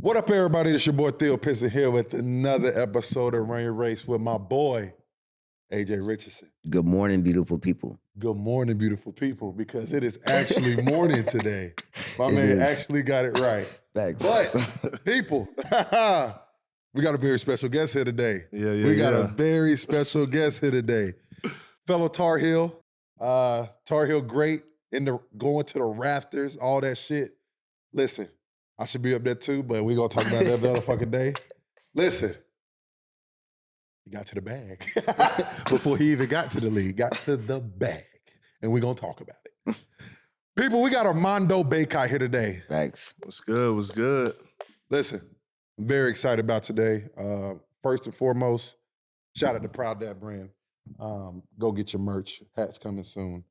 What up, everybody? It's your boy Theo Pinson here with another episode of Run Your Race with my boy, AJ Richardson. Good morning, beautiful people. Good morning, beautiful people, because it is actually morning today. My It man is. actually got it right. Thanks. But, people, we got a very special guest here today. We got a very special guest here today. Fellow Tar Heel, great, going to the rafters, all that shit. Listen, I should be up there too, but we're going to talk about that another fucking day. Listen, he got to the bag before he even got to the league. Got to the bag, and we're going to talk about it. People, we got Armando Bacot here today. Thanks. What's good? What's good? Listen, I'm very excited about today. First and foremost, shout out to Proud Dad brand. Go get your merch. Hats coming soon.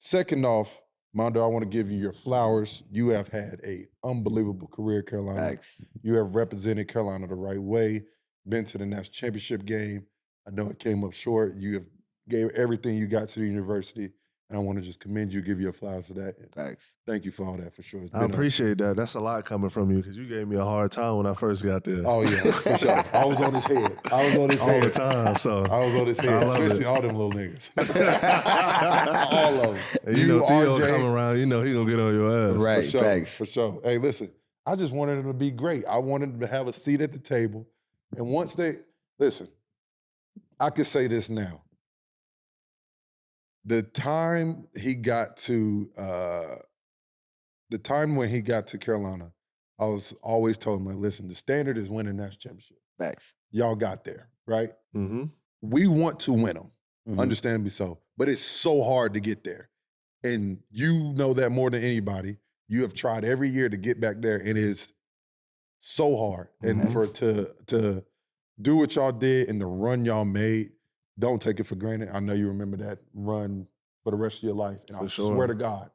Second off, Mondo, I want to give you your flowers. You have had an unbelievable career, Carolina. Thanks. You have represented Carolina the right way, been to the national championship game. I know it came up short. You have gave everything you got to the university, and I want to just commend you, give you a flowers for that. Thanks. Thank you for all that, for sure. I appreciate that. That's a lot coming from you because you gave me a hard time when I first got there. Oh, yeah, for sure. I was on his head. All the time, so. I was on his head, especially all them little niggas. All of them. And you know, Theo RJ, come around, you know he gonna get on your ass. Right, for sure, thanks. for sure. Hey, listen, I just wanted him to be great. I wanted him to have a seat at the table. And once listen, I can say this now. The time when he got to Carolina, I was always told him, like, listen, the standard is winning national championship. Thanks. Y'all got there, right? Mm-hmm. We want to win them, Mhm. understandably so, but it's so hard to get there. And you know that more than anybody. You have tried every year to get back there, and it is so hard. And to do what y'all did and the run y'all made, don't take it for granted. I know you remember that run for the rest of your life. And I swear to God,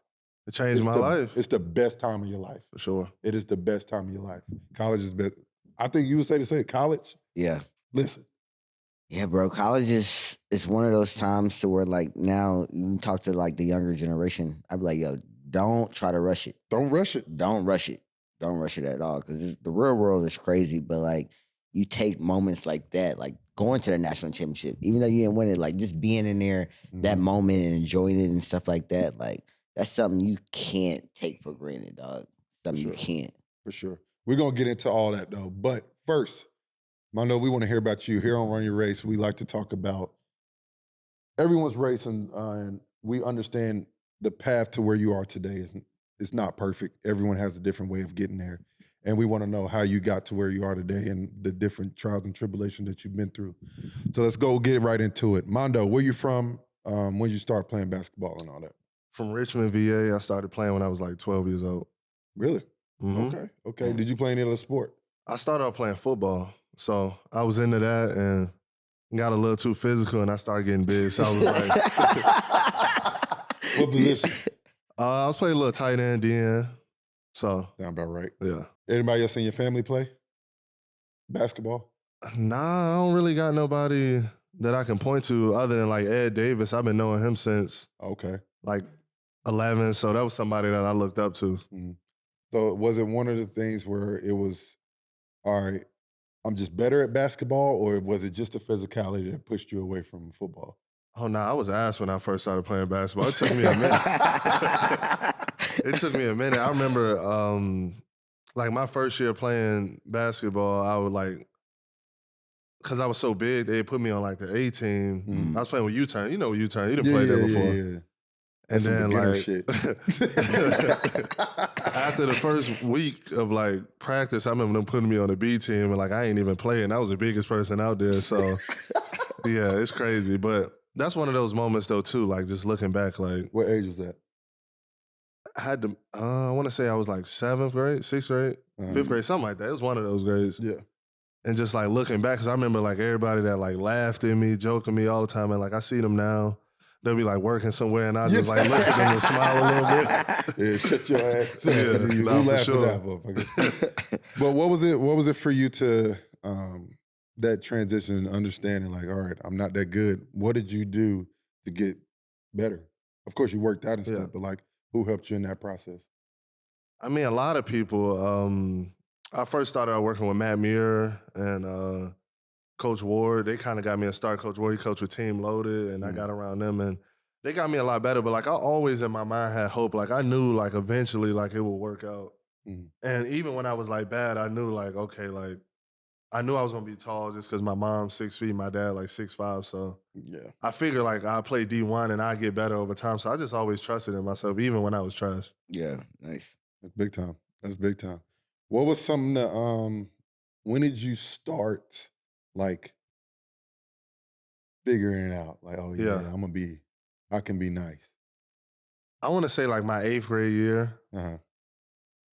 It changed my life. it's the best time of your life. For sure. It is the best time of your life. College is best. I think you would say the same. College, Yeah. listen. Yeah, bro. College is it's one of those times to where like now you talk to like the younger generation. I'd be like, yo, don't try to rush it. Don't rush it. Don't rush it. Don't rush it at all. Because the real world is crazy. But like you take moments like that, like going to the national championship, even though you didn't win it, like just being in there that moment and enjoying it and stuff like that, like that's something you can't take for granted, dog. Something you can't. For sure. We're going to get into all that, though. But first, Mondo, we want to hear about you. Here on Run Your Race, we like to talk about everyone's race, and we understand the path to where you are today is not perfect. Everyone has a different way of getting there. And we want to know how you got to where you are today and the different trials and tribulations that you've been through. So let's go get right into it. Mondo, where you from? When did you start playing basketball and all that? From Richmond, VA, I started playing when I was like 12 years old. Really? Mhm. Okay. Did you play any other sport? I started off playing football. So I was into that and got a little too physical and I started getting big. So I was like, What position? I was playing a little tight end, DN. So, Sound about right. yeah. Anybody else in your family play basketball? Nah, I don't really got nobody that I can point to other than like Ed Davis. I've been knowing him since Okay. like 11. So that was somebody that I looked up to. So was it one of the things where it was, all right, I'm just better at basketball, or was it just the physicality that pushed you away from football? Oh, nah, I was ass when I first started playing basketball. It took me a minute. It took me a minute. I remember like my first year playing basketball, I would like, because I was so big, they put me on like the A team. I was playing with U-Turn. You know U-Turn. You didn't play there before. Yeah. And That's some then beginner like shit. after the first week of like practice, I remember them putting me on the B team and like I ain't even playing. I was the biggest person out there. So yeah, it's crazy. But that's one of those moments though too, like just looking back, like What age was that? I had to, I want to say I was like 7th grade, 6th grade, 5th grade, something like that. It was one of those grades. Yeah. And just like looking back, because I remember like everybody that like laughed at me, joked at me all the time. And like I see them now, they'll be like working somewhere and I just like look at them and smile a little bit. Yeah, shut your ass. Yeah, Who nah, for laughed sure. at that motherfucker? But what was it for you to that transition and understanding, like, all right, I'm not that good. What did you do to get better? Of course you worked out and Yeah. stuff, but like who helped you in that process? I mean, a lot of people. I first started out working with Matt Muir and Coach Ward. They kind of got me a start. Coach Ward, he coached with Team Loaded, and I got around them, and they got me a lot better. But like I always in my mind had hope. Like I knew like eventually like it would work out. And even when I was like bad, I knew like okay, like I knew I was gonna be tall just because my mom's 6 feet, my dad like 6'5". So Yeah. I figured like I play D1 and I get better over time. So I just always trusted in myself, even when I was trash. Yeah, nice. That's big time. That's big time. What was something that when did you start like figuring it out? Like, oh yeah, I can be nice. I want to say like my 8th grade year. Uh-huh.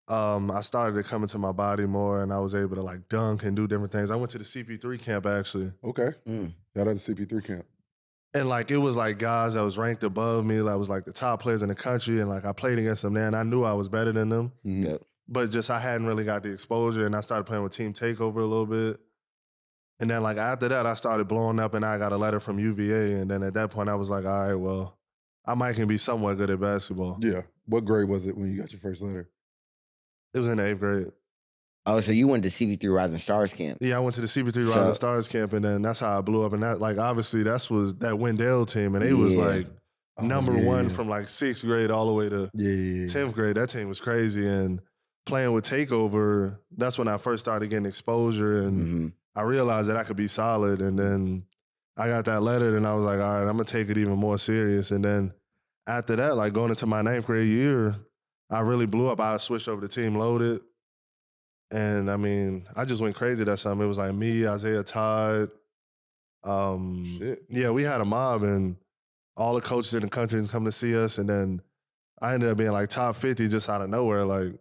I started to come into my body more, and I was able to like dunk and do different things. I went to the CP3 camp actually. Okay. Shout out to CP3 camp. And like it was like guys that was ranked above me, that was like the top players in the country, and like I played against them there, and I knew I was better than them. Yep. But just I hadn't really got the exposure, and I started playing with Team Takeover a little bit. And then like after that, I started blowing up, and I got a letter from UVA, and then at that point, I was like, all right, well, I might can be somewhat good at basketball. Yeah. What grade was it when you got your first letter? It was in the 8th grade. Oh, so you went to CP3 Rising Stars camp? Yeah, I went to the CP3 Rising Stars camp, and then that's how I blew up. And that, like, obviously, was that Wendell team, and they was like number one from like 6th grade all the way to 10th grade. That team was crazy. And playing with Takeover, that's when I first started getting exposure, and I realized that I could be solid. And then I got that letter, and I was like, all right, I'm gonna take it even more serious. And then after that, like going into my 9th grade year, I really blew up. I switched over to Team Loaded. And I mean, I just went crazy that summer. It was like me, Isaiah Todd. Yeah, we had a mob, and all the coaches in the country come to see us. And then I ended up being like top 50 just out of nowhere. Like,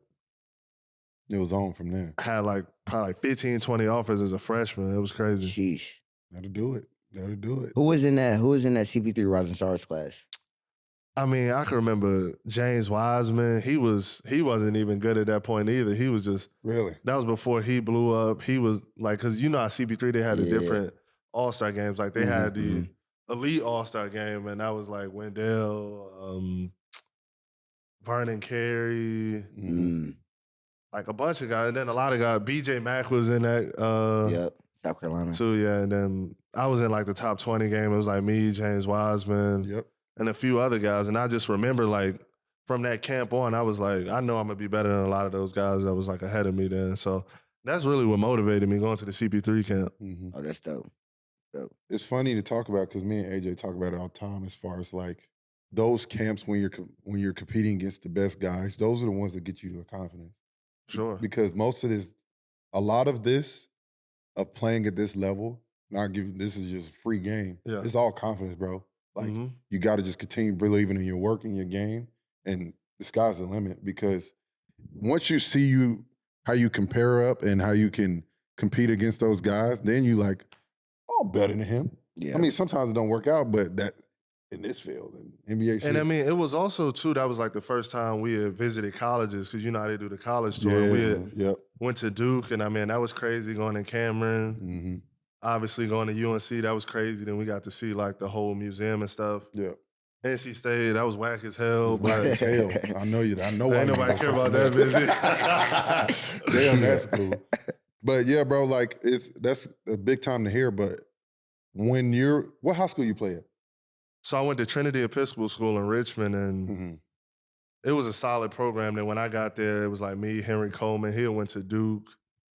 it was on from there. I had like probably like 15, 20 offers as a freshman. It was crazy. Sheesh. Gotta do it. Gotta do it. Who was in that CP3 Rising Stars class? I mean, I can remember James Wiseman. He wasn't even good at that point either. He was just really. That was before he blew up. He was like, because you know, at CP3 they had the different All-Star games. Like they had the Elite All-Star game, and that was like Wendell, Vernon Carey, like a bunch of guys, and then a lot of guys. BJ Mack was in that. South Carolina too. Yeah, and then I was in like the top 20 game. It was like me, James Wiseman. And a few other guys. And I just remember like from that camp on, I was like, I know I'm gonna be better than a lot of those guys that was like ahead of me then. So that's really what motivated me going to the CP3 camp. Oh, that's dope. It's funny to talk about because me and AJ talk about it all the time as far as like those camps when you're competing against the best guys, those are the ones that get you to a confidence. Sure. Because a lot of this of playing at this level, this is just a free game. Yeah. It's all confidence, bro. Like, you got to just continue believing in your work and your game, and the sky's the limit. Because once you see how you compare up and how you can compete against those guys, then you like, oh, I'm better than him. Yeah. I mean, sometimes it don't work out, but that in this field, in NBA shit. And I mean, it was also, too, that was like the first time we had visited colleges, because you know how they do the college tour. We went to Duke, and I mean, that was crazy going to Cameron. Obviously, going to UNC, that was crazy. Then we got to see, like, the whole museum and stuff. Yeah. NC State, that was whack as hell. Whack as hell. I know you. I know. Ain't nobody care about that visit. Damn, that's cool. But, yeah, bro, like, that's a big time to hear. But what high school you play at? So I went to Trinity Episcopal School in Richmond, and it was a solid program. Then when I got there, it was like me, Henry Coleman. He went to Duke,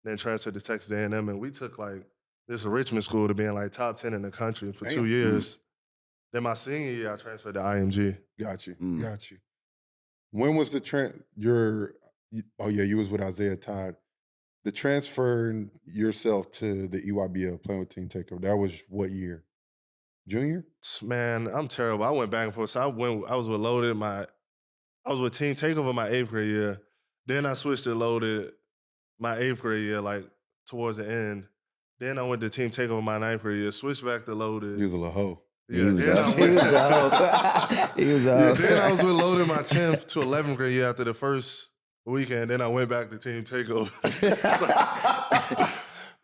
then transferred to Texas A&M, and we took, like, this Richmond school to being like top 10 in the country for 2 years. Then my senior year, I transferred to IMG. Got you. When was you was with Isaiah Todd. The transferring yourself to the EYBL, playing with Team Takeover, that was what year? Junior? Man, I'm terrible. I went back and forth. So I was with Loaded. I was with Team Takeover my 8th grade year. Then I switched to Loaded my 8th grade year, like towards the end. Then I went to Team Takeover my 9th grade year, switched back to Loaded. He was a little hoe. Yeah, he was then I was with Loaded my 10th to 11th grade year after the first weekend. Then I went back to Team Takeover.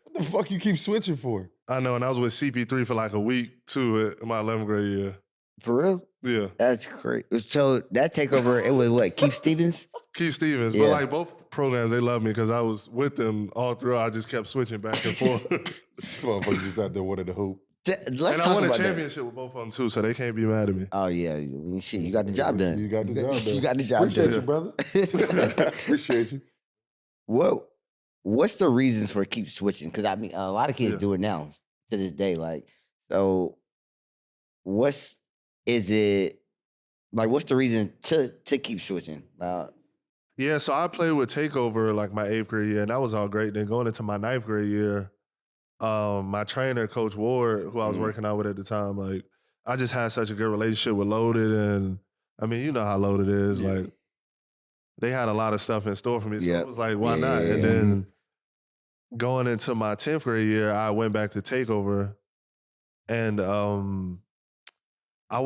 What the fuck you keep switching for? I know, and I was with CP3 for like a week too at my 11th grade year. For real? Yeah. That's great. So that takeover, it was what? Keith Stevens? Keith Stevens. Yeah. But like both programs, they love me because I was with them all throughout. I just kept switching back and forth. Motherfucker just out there wanted to hoop. Let's and talk I won a about championship with both of them too, so they can't be mad at me. Oh yeah, I mean, shit, you got the job done. You got the job done. You got the job Appreciate done. you, brother. Appreciate you. What's the reasons for keep switching? Because I mean, a lot of kids do it now to this day. Like, so what's the reason to keep switching? Yeah, so I played with Takeover like my 8th grade year, and that was all great. Then going into my 9th grade year, my trainer, Coach Ward, who I was working out with at the time, like I just had such a good relationship with Loaded, and I mean, you know how Loaded is. Yeah. Like they had a lot of stuff in store for me, so Yep. it was like, why not? Yeah. And then going into my 10th grade year, I went back to Takeover, and I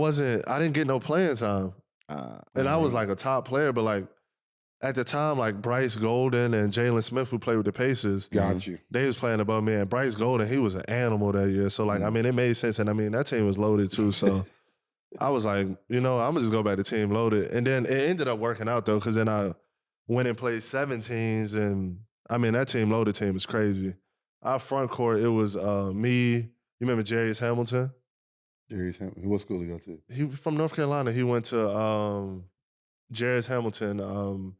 didn't get no playing time, and I was like a top player, but like. At the time, like Bryce Golden and Jalen Smith, who played with the Pacers, Got you. they was playing above me. And Bryce Golden, he was an animal that year. So, like, I mean, it made sense. And, I mean, that team was loaded, too. So, I was like, you know, I'm going to just go back to team loaded. And then it ended up working out, though, because then I went and played 17s. And, I mean, that team loaded team is crazy. Our front court, it was me. You remember Jarius Hamilton? Jarius Hamilton. What school he go to? He from North Carolina. He went to Jarius Hamilton.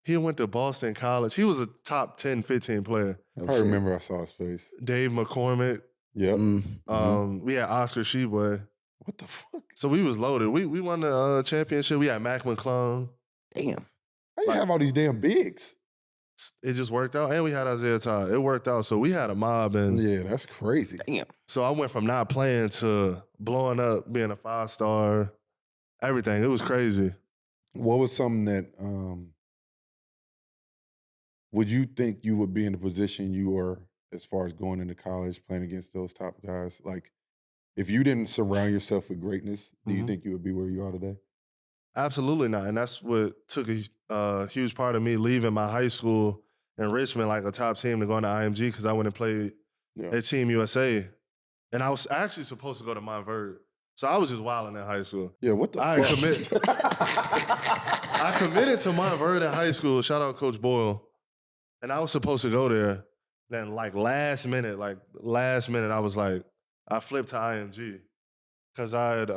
He went to Boston College. He was a top 10, 15 player. I remember I saw his face. Dave McCormick. Yep. We had Oscar Sheboy. What the fuck? So we was loaded. We won the championship. We had Mac McClung. Damn. How you have all these damn bigs? It just worked out. And we had Isaiah Todd. It worked out. So we had a mob. And Yeah, that's crazy. Damn. so I went from not playing to blowing up, being a 5-star, everything. It was crazy. What was something that would you think you would be in the position you were as far as going into college, playing against those top guys? Like, if you didn't surround yourself with greatness, do you think you would be where you are today? Absolutely not. And that's what took a huge part of me leaving my high school in Richmond, like a top team, to go into IMG because I went and played at Team USA. And I was actually supposed to go to Montverde. So I was just wilding in high school. Yeah, what the fuck? I committed to Montverde in high school. Shout out Coach Boyle. And I was supposed to go there. Then like last minute, I was like, I flipped to IMG because I had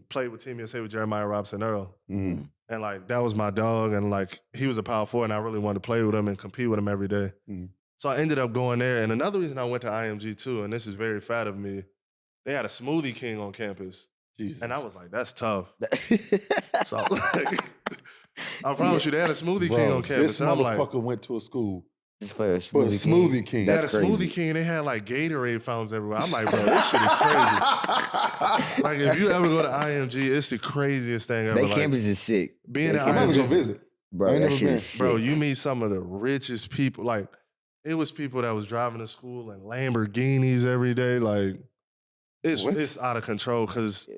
played with Team USA with Jeremiah Robson Earl. Mm. And like that was my dog. And like he was a power forward and I really wanted to play with him and compete with him every day. Mm. So I ended up going there. And another reason I went to IMG too, and this is very fat of me, they had a Smoothie King on campus. Jesus. And I was like, that's tough. So like, I promise you, they had a Smoothie King on campus. This and I'm like, motherfucker went to a school For a for a Smoothie Smoothie King. they had a That's crazy. Smoothie King. They had like Gatorade fountains everywhere. I'm like, bro, this shit is crazy. Like, if you ever go to IMG, it's the craziest thing ever. That Like, campus is sick. being at I'm about to go IMG, visit. I Bro, ain't that never shit been. is sick. bro, you meet some of the richest people. Like, it was people that was driving to school in Lamborghinis every day. Like, What? it's out of control because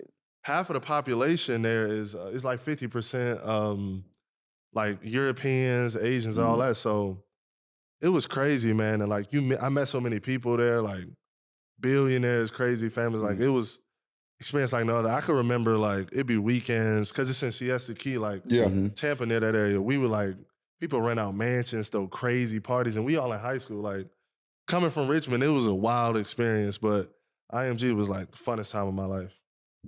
half of the population there is like 50% like Europeans, Asians, all that. So it was crazy, man. And like I met so many people there, like billionaires, crazy families. Like it was experience like no other. I could remember like it'd be weekends because it's in Siesta Key, like Yeah. Tampa near that area. We were like people rent out mansions, throw crazy parties, and we all in high school. Like coming from Richmond, it was a wild experience, but IMG was like the funnest time of my life.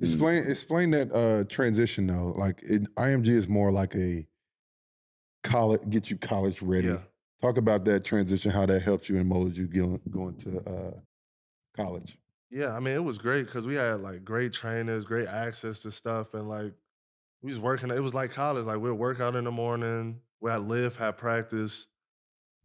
Explain that transition though. Like IMG is more like a college, get you college ready. Yeah. Talk about that transition, how that helped you and molded you going to college. Yeah, I mean, it was great because we had like great trainers, great access to stuff, and like we was working. It was like college. Like we'd work out in the morning, we had lift, had practice,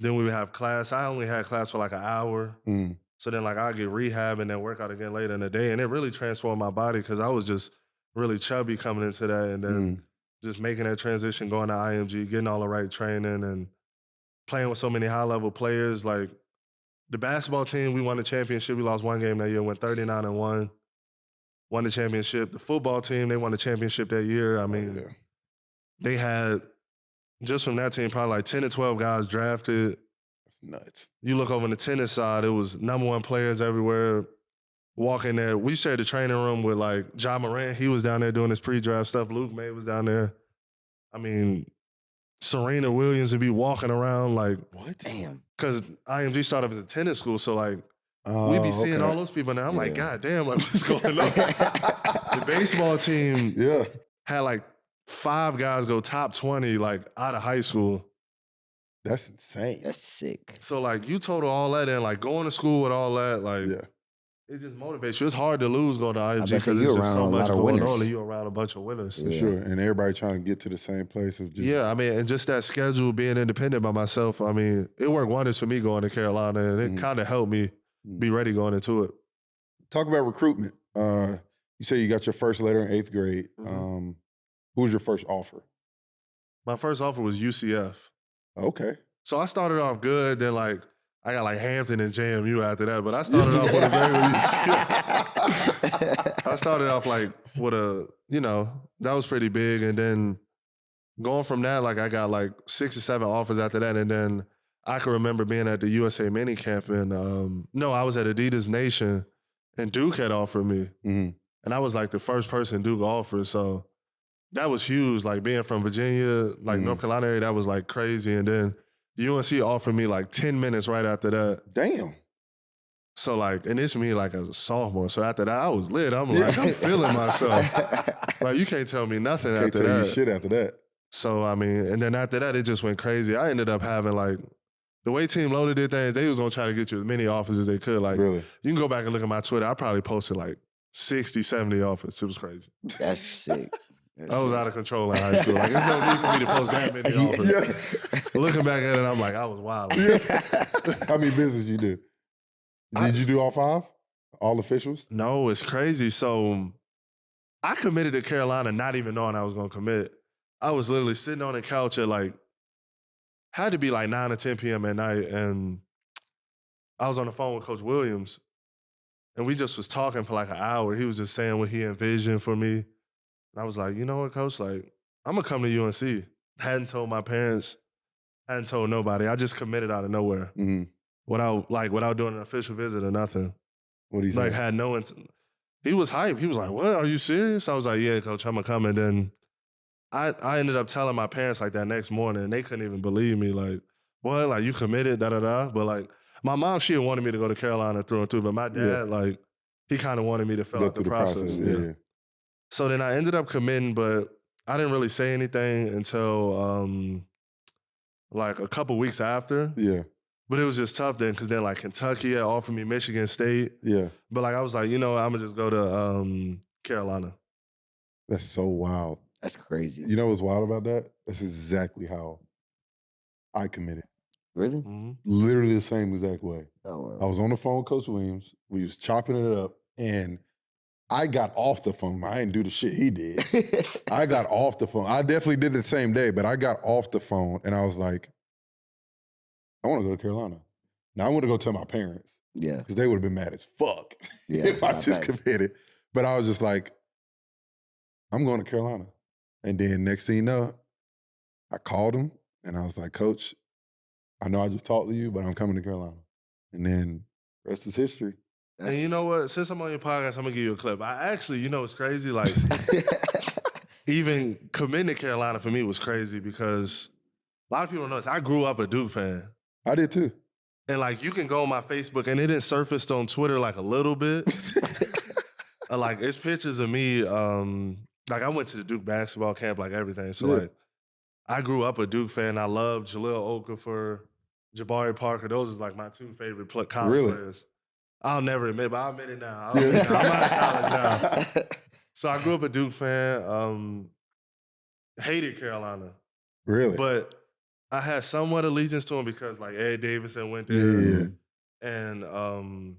then we would have class. I only had class for like an hour, Mm. so then like I'd get rehab and then work out again later in the day, and it really transformed my body because I was just really chubby coming into that, and then just making that transition, going to IMG, getting all the right training, and playing with so many high level players. Like the basketball team, we won the championship. We lost one game that year, went 39-1, won the championship. The football team, they won the championship that year. I mean, they had, just from that team, probably like 10 to 12 guys drafted. That's nuts. You look over on the tennis side, it was #1 players everywhere. walk in there. We shared the training room with like Ja Morant. He was down there doing his pre-draft stuff. Luke May was down there. I mean, Serena Williams would be walking around like, what? Damn. Because IMG started as a tennis school, so like we be seeing all those people now. I'm like, God damn, like what's going on? The baseball team had like 5 guys go top 20 like out of high school. That's insane. That's sick. So like you total all that in, like going to school with all that, like it just motivates you. It's hard to lose going to IMG because it's just so much going on and you're around a bunch of winners. For sure. And everybody trying to get to the same place of just I mean, and just that schedule, being independent by myself, I mean, it worked wonders for me going to Carolina, and it kind of helped me be ready going into it. Talk about recruitment. You say you got your first letter in 8th grade. Who was your first offer? My first offer was UCF. Okay. So I started off good, then like I got like Hampton and JMU after that, but I started off with a very I started off like with a, that was pretty big. And then going from that, like I got like 6 or 7 offers after that. And then I can remember being at the USA mini camp and I was at Adidas Nation and Duke had offered me. And I was like the first person Duke offered. So that was huge. Like being from Virginia, like North Carolina area, that was like crazy. And then UNC offered me like 10 minutes right after that. Damn. So like, and it's me like as a sophomore. So after that, I was lit. I'm like, I'm feeling myself. Like you can't tell me nothing after that. Can't tell you shit after that. So I mean, and then after that, it just went crazy. I ended up having like, the way Team Loaded did things, they was gonna try to get you as many offers as they could. Like, you can go back and look at my Twitter. I probably posted like 60, 70 offers. It was crazy. That's sick. I was out of control in high school. Like, there's no need for me to post that many offers. Looking back at it, I'm like, I was wild. How many business you did? Did you do all 5? All officials? No, it's crazy. So I committed to Carolina not even knowing I was going to commit. I was literally sitting on the couch at like, had to be like 9 or 10 p.m. at night. And I was on the phone with Coach Williams. And we just was talking for like an hour. He was just saying what he envisioned for me. And I was like, you know what, Coach? Like, I'm going to come to UNC. Hadn't told my parents, hadn't told nobody. I just committed out of nowhere. Without doing an official visit or nothing. What did he say? Like, had no he was hyped. He was like, what, are you serious? I was like, yeah, Coach, I'm going to come. And then I ended up telling my parents like that next morning, and they couldn't even believe me. Like, what? Like, you committed, da-da-da? But like, my mom, she had wanted me to go to Carolina through and through, but my dad, like, he kind of wanted me to fill out the process. So then I ended up committing, but I didn't really say anything until like a couple weeks after. But it was just tough then, because then like Kentucky had offered me Michigan State. But like I was like, I'm gonna just go to Carolina. That's so wild. That's crazy. You know what's wild about that? That's exactly how I committed. Really? Literally the same exact way. Oh, wow. I was on the phone with Coach Williams. We was chopping it up, and I got off the phone. I didn't do the shit he did. I got off the phone. I definitely did it the same day, but I got off the phone, and I was like, I want to go to Carolina. Now I want to go tell my parents. Because they would have been mad as fuck if I just committed. But I was just like, I'm going to Carolina. And then next thing you know, I called him, and I was like, Coach, I know I just talked to you, but I'm coming to Carolina. And then the rest is history. And you know what? Since I'm on your podcast, I'm going to give you a clip. I actually, it's crazy. Like, even committing to Carolina for me was crazy because a lot of people don't know this. I grew up a Duke fan. I did too. And like, you can go on my Facebook, and it didn't surfaced on Twitter like a little bit. Like, it's pictures of me. Like, I went to the Duke basketball camp, like everything. So like, I grew up a Duke fan. I loved Jahlil Okafor, Jabari Parker. Those was like my 2 favorite college players. I'll never admit, but I'll admit it now. I'm out of college now. So I grew up a Duke fan. Hated Carolina. Really? But I had somewhat allegiance to him because like Ed Davidson went there. And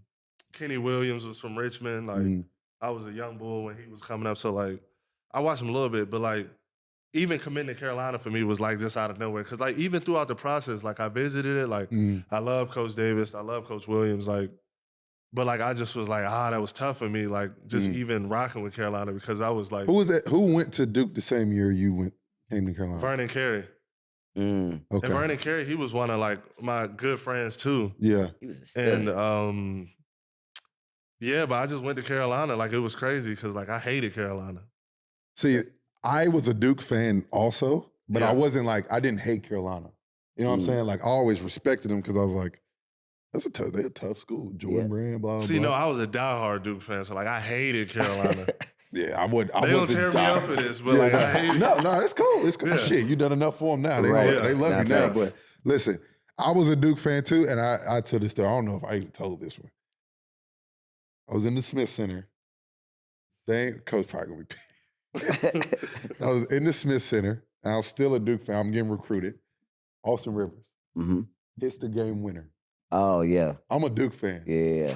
Kenny Williams was from Richmond. Like I was a young bull when he was coming up. So like I watched him a little bit, but like even committing to Carolina for me was like just out of nowhere. Cause like even throughout the process, like I visited it, like I love Coach Davis, I love Coach Williams, like, but like I just was like, that was tough for me, like just even rocking with Carolina because I was like, who was that? Who went to Duke the same year you came to Carolina? Vernon Carey. Okay. And Vernon Carey, he was one of like my good friends too. Yeah. And Yeah, but I just went to Carolina. Like, it was crazy because, like, I hated Carolina. See, I was a Duke fan also, but I wasn't like, I didn't hate Carolina. You know what I'm saying? Like, I always respected them because I was like, they're a tough school. Jordan Brand, blah, blah. See, no, I was a diehard Duke fan, so, like, I hated Carolina. Yeah, I would. They don't tear me up for this, but like I hate it. No, it's cool. It's cool. Yeah. Shit, you done enough for them now. They love you now. But listen, I was a Duke fan too, and I to this day, I don't know if I even told this one. I was in the Smith Center. Coach probably gonna be pissed. I was in the Smith Center, and I was still a Duke fan. I'm getting recruited. Austin Rivers hits the game winner. Oh yeah, I'm a Duke fan. Yeah.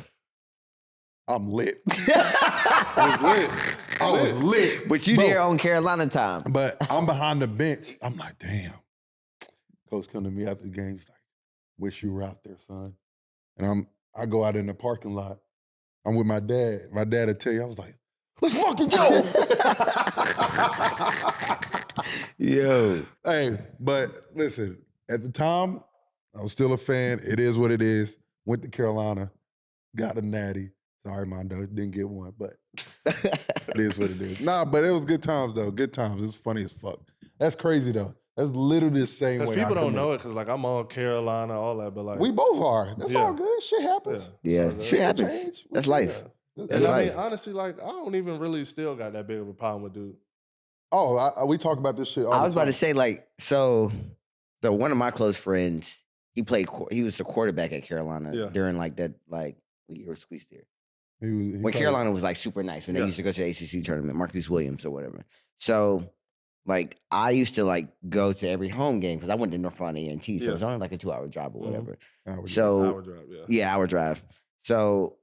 I'm lit. I was lit. But you there on Carolina time. But I'm behind the bench. I'm like, damn. Coach come to me after the game. He's like, wish you were out there, son. And I go out in the parking lot. I'm with my dad. My dad will tell you, I was like, let's fucking go. Yo. Hey, but listen, at the time, I was still a fan. It is what it is. Went to Carolina, got a natty. Sorry, Mondo, didn't get one, but it is what it is. Nah, but it was good times, though. Good times. It was funny as fuck. That's crazy, though. That's literally the same way. Because people don't know it because, like, I'm on Carolina, all that, but, like. We both are. That's all good. Shit happens. Yeah, shit happens. That's life. And I mean, honestly, like, I don't even really still got that big of a problem with Duke. Oh, we talk about this shit all the time. I was about to say, like, so one of my close friends, he was the quarterback at Carolina during, like, that, like, what year was Squeeze there? When Carolina was like super nice, when they used to go to the ACC tournament, Marcus Williams or whatever. So, like, I used to like go to every home game because I went to North Carolina A&T, so it was only like a 2-hour drive or whatever. Hour drive, hour drive. So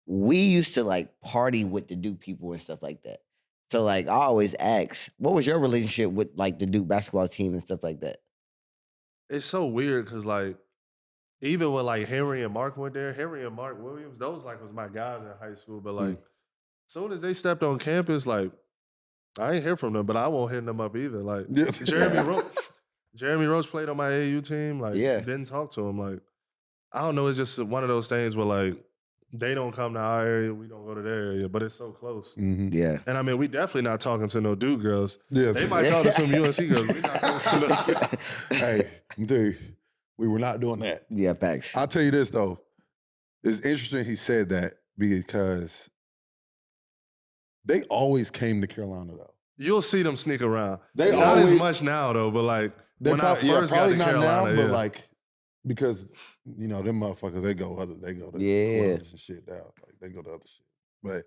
we used to like party with the Duke people and stuff like that. So like I always ask, what was your relationship with like the Duke basketball team and stuff like that? It's so weird because like. Even when like Henry and Mark went there, Henry and Mark Williams, those like was my guys in high school. But like, as soon as they stepped on campus, like I ain't hear from them, but I won't hit them up either. Like Jeremy Roach played on my AU team. Like, didn't talk to him. Like, I don't know. It's just one of those things where like they don't come to our area, we don't go to their area, but it's so close. Yeah. And I mean, we definitely not talking to no Duke girls. Yeah, they might talk to some UNC girls. We not talking to no Duke. Hey, I'm telling you. We were not doing that. Yeah, thanks. I'll tell you this, though. It's interesting he said that because they always came to Carolina, though. You'll see them sneak around. They not as much now, though, but like when I first got to Carolina. But like, because, you know, them motherfuckers, they go to clubs and shit now. Like, they go to other shit. But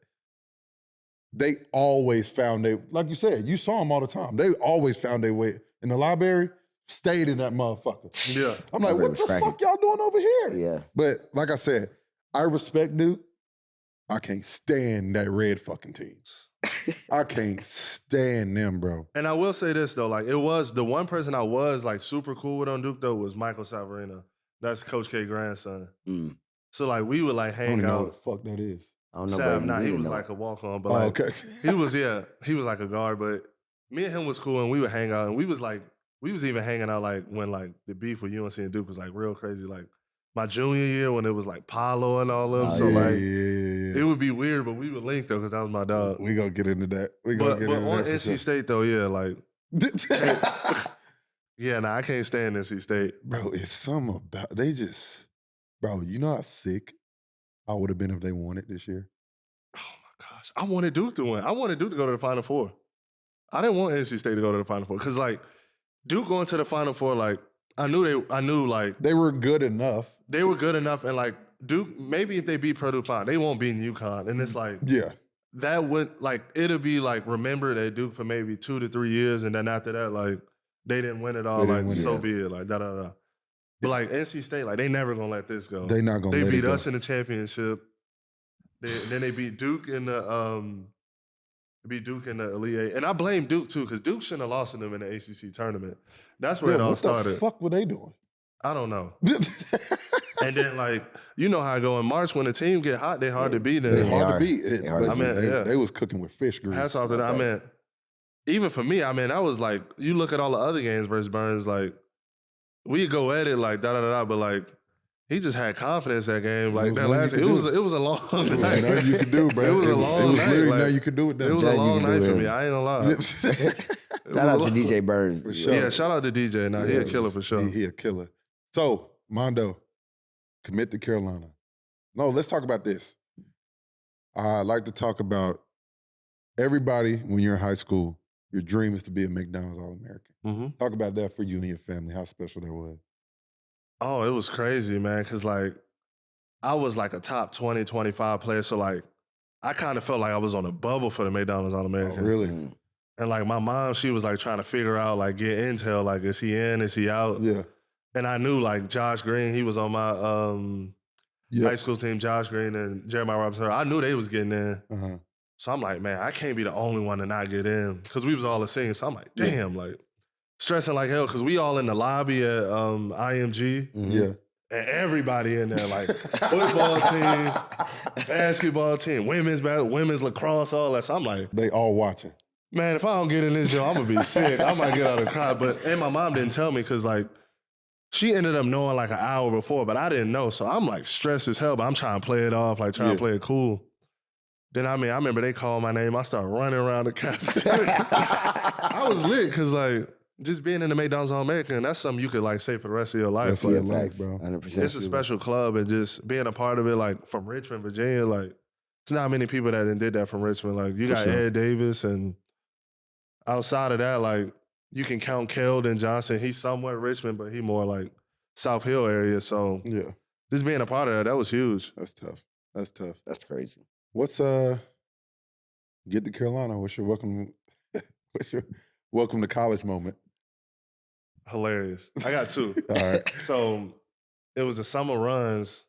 they always found like you said, you saw them all the time. They always found their way in the library. Stayed in that motherfucker. Yeah. I'm like, what the fuck y'all doing over here? Yeah. But like I said, I respect Duke. I can't stand that red fucking team. I can't stand them, bro. And I will say this, though. Like, it was the one person I was, like, super cool with on Duke, though, was Michael Savarino. That's Coach K's grandson. So, like, we would, like, hang out. I don't even know what the fuck that is. I don't know. Sam, he was, like, a walk-on. But, like, okay. he was like a guard. But me and him was cool, and we would hang out. And we was even hanging out like when like the beef with UNC and Duke was like real crazy. Like my junior year when it was like Paolo and all of them. It would be weird, but we would link though because that was my dog. We gonna get into that. But on NC State though, like I can't stand NC State. Bro, it's something about bro, you know how sick I would have been if they won it this year? Oh my gosh. I wanted Duke to win. I wanted Duke to go to the Final Four. I didn't want NC State to go to the Final Four because like Duke going to the Final Four, like, I knew, like... They were good enough. They were good enough, and, like, Duke, maybe if they beat Purdue, fine. They won't beat UConn, and it's like... Yeah. That would, like, it'll be, like, remembered at Duke for maybe 2 to 3 years, and then after that, like, they didn't win it all, like, so be it, like, da-da-da. But, like, NC State, like, they never gonna let this go. They not gonna let it go. They beat us in the championship. Then they beat Duke in the... Elite Eight. And I blame Duke, too, because Duke shouldn't have lost to them in the ACC tournament. That's where it all started. What the fuck were they doing? I don't know. And then, like, you know how I go in March when the team get hot, they're hard to beat. They're hard to beat. They was cooking with fish grease. Hats off to that. I mean, even for me, I mean, I was like, you look at all the other games versus Burns, like, we go at it like da-da-da-da, but, like, he just had confidence that game. Like It that was last, nothing it was a long night. Nothing you could do, bro. It was a long It was night. literally Like, nothing you could do with that. It was a Nothing you long can do night for with me. him. I ain't gonna lie. Shout out to DJ Burns. For sure. Yeah, shout out to DJ. Nah, he a killer for sure. He a killer. So, Mondo, commit to Carolina. No, let's talk about this. I like to talk about everybody when you're in high school, your dream is to be a McDonald's All-American. Mm-hmm. Talk about that for you and your family, how special that was. Oh, it was crazy, man, because, like, I was, like, a top 20, 25 player, so, like, I kind of felt like I was on a bubble for the McDonald's All-American. Oh, really? And, like, my mom, she was, like, trying to figure out, like, get intel, like, is he in, is he out? Yeah. And I knew, like, Josh Green, he was on my high school team, Josh Green and Jeremiah Robinson. I knew they was getting in. Uh-huh. So I'm like, man, I can't be the only one to not get in. Because we was all the seniors. So I'm like, damn, like, stressing like hell. Because we all in the lobby at IMG. Mm-hmm. Yeah. And everybody in there, like, football team, basketball team, women's lacrosse, all that. So I'm like, they all watching. Man, if I don't get in this show, I'm going to be sick. I might get out of the crowd. And my mom didn't tell me because, like, she ended up knowing like an hour before, but I didn't know. So I'm like stressed as hell, but I'm trying to play it off, like trying to play it cool. Then, I remember they called my name. I started running around the cafeteria. I was lit because, like, just being in the McDonald's All-American, that's something you could, like, say for the rest of your life. That's Like, your life, bro. 100%. it's a special club, and just being a part of it, like, from Richmond, Virginia, like, there's not many people that did that from Richmond. Like, you got Ed Davis, and outside of that, like, you can count Keldon Johnson. He's somewhat Richmond, but he more, like, South Hill area. So, Yeah. just being a part of that was huge. That's tough. That's tough. That's crazy. What's get to Carolina? What's your welcome to college moment? Hilarious. I got two. All right. So it was the summer runs,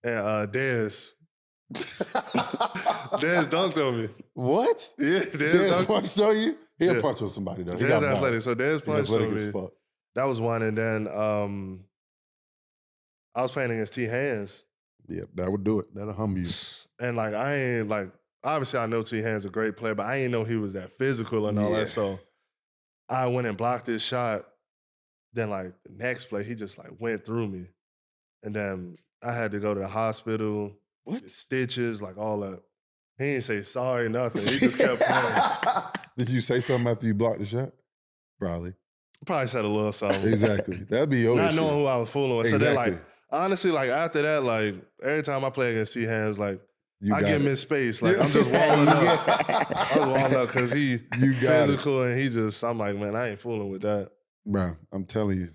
and Dez dunked on me. What? Yeah, Dez punched on you? He'll punch on somebody though. Dez athletic. So Dez punched on me. Fuck. That was one, and then I was playing against T. Hands. Yeah, that would do it. That'll humble you. And like I ain't like obviously I know T. Hands a great player, but I ain't know he was that physical and all that. So I went and blocked his shot. Then like the next play, he just like went through me. And then I had to go to the hospital. What? Get stitches, like all that. He didn't say sorry, nothing. He just kept playing. Did you say something after you blocked the shot? Probably. Probably said a little something. Exactly. That'd be your Not issue. knowing who I was fooling with. Exactly. So then like, honestly, like after that, like every time I play against T. Hands, like I give him his space. Like I'm just walling up. I was walling up because he physical and he just, I'm like, man, I ain't fooling with that. Bro, I'm telling you,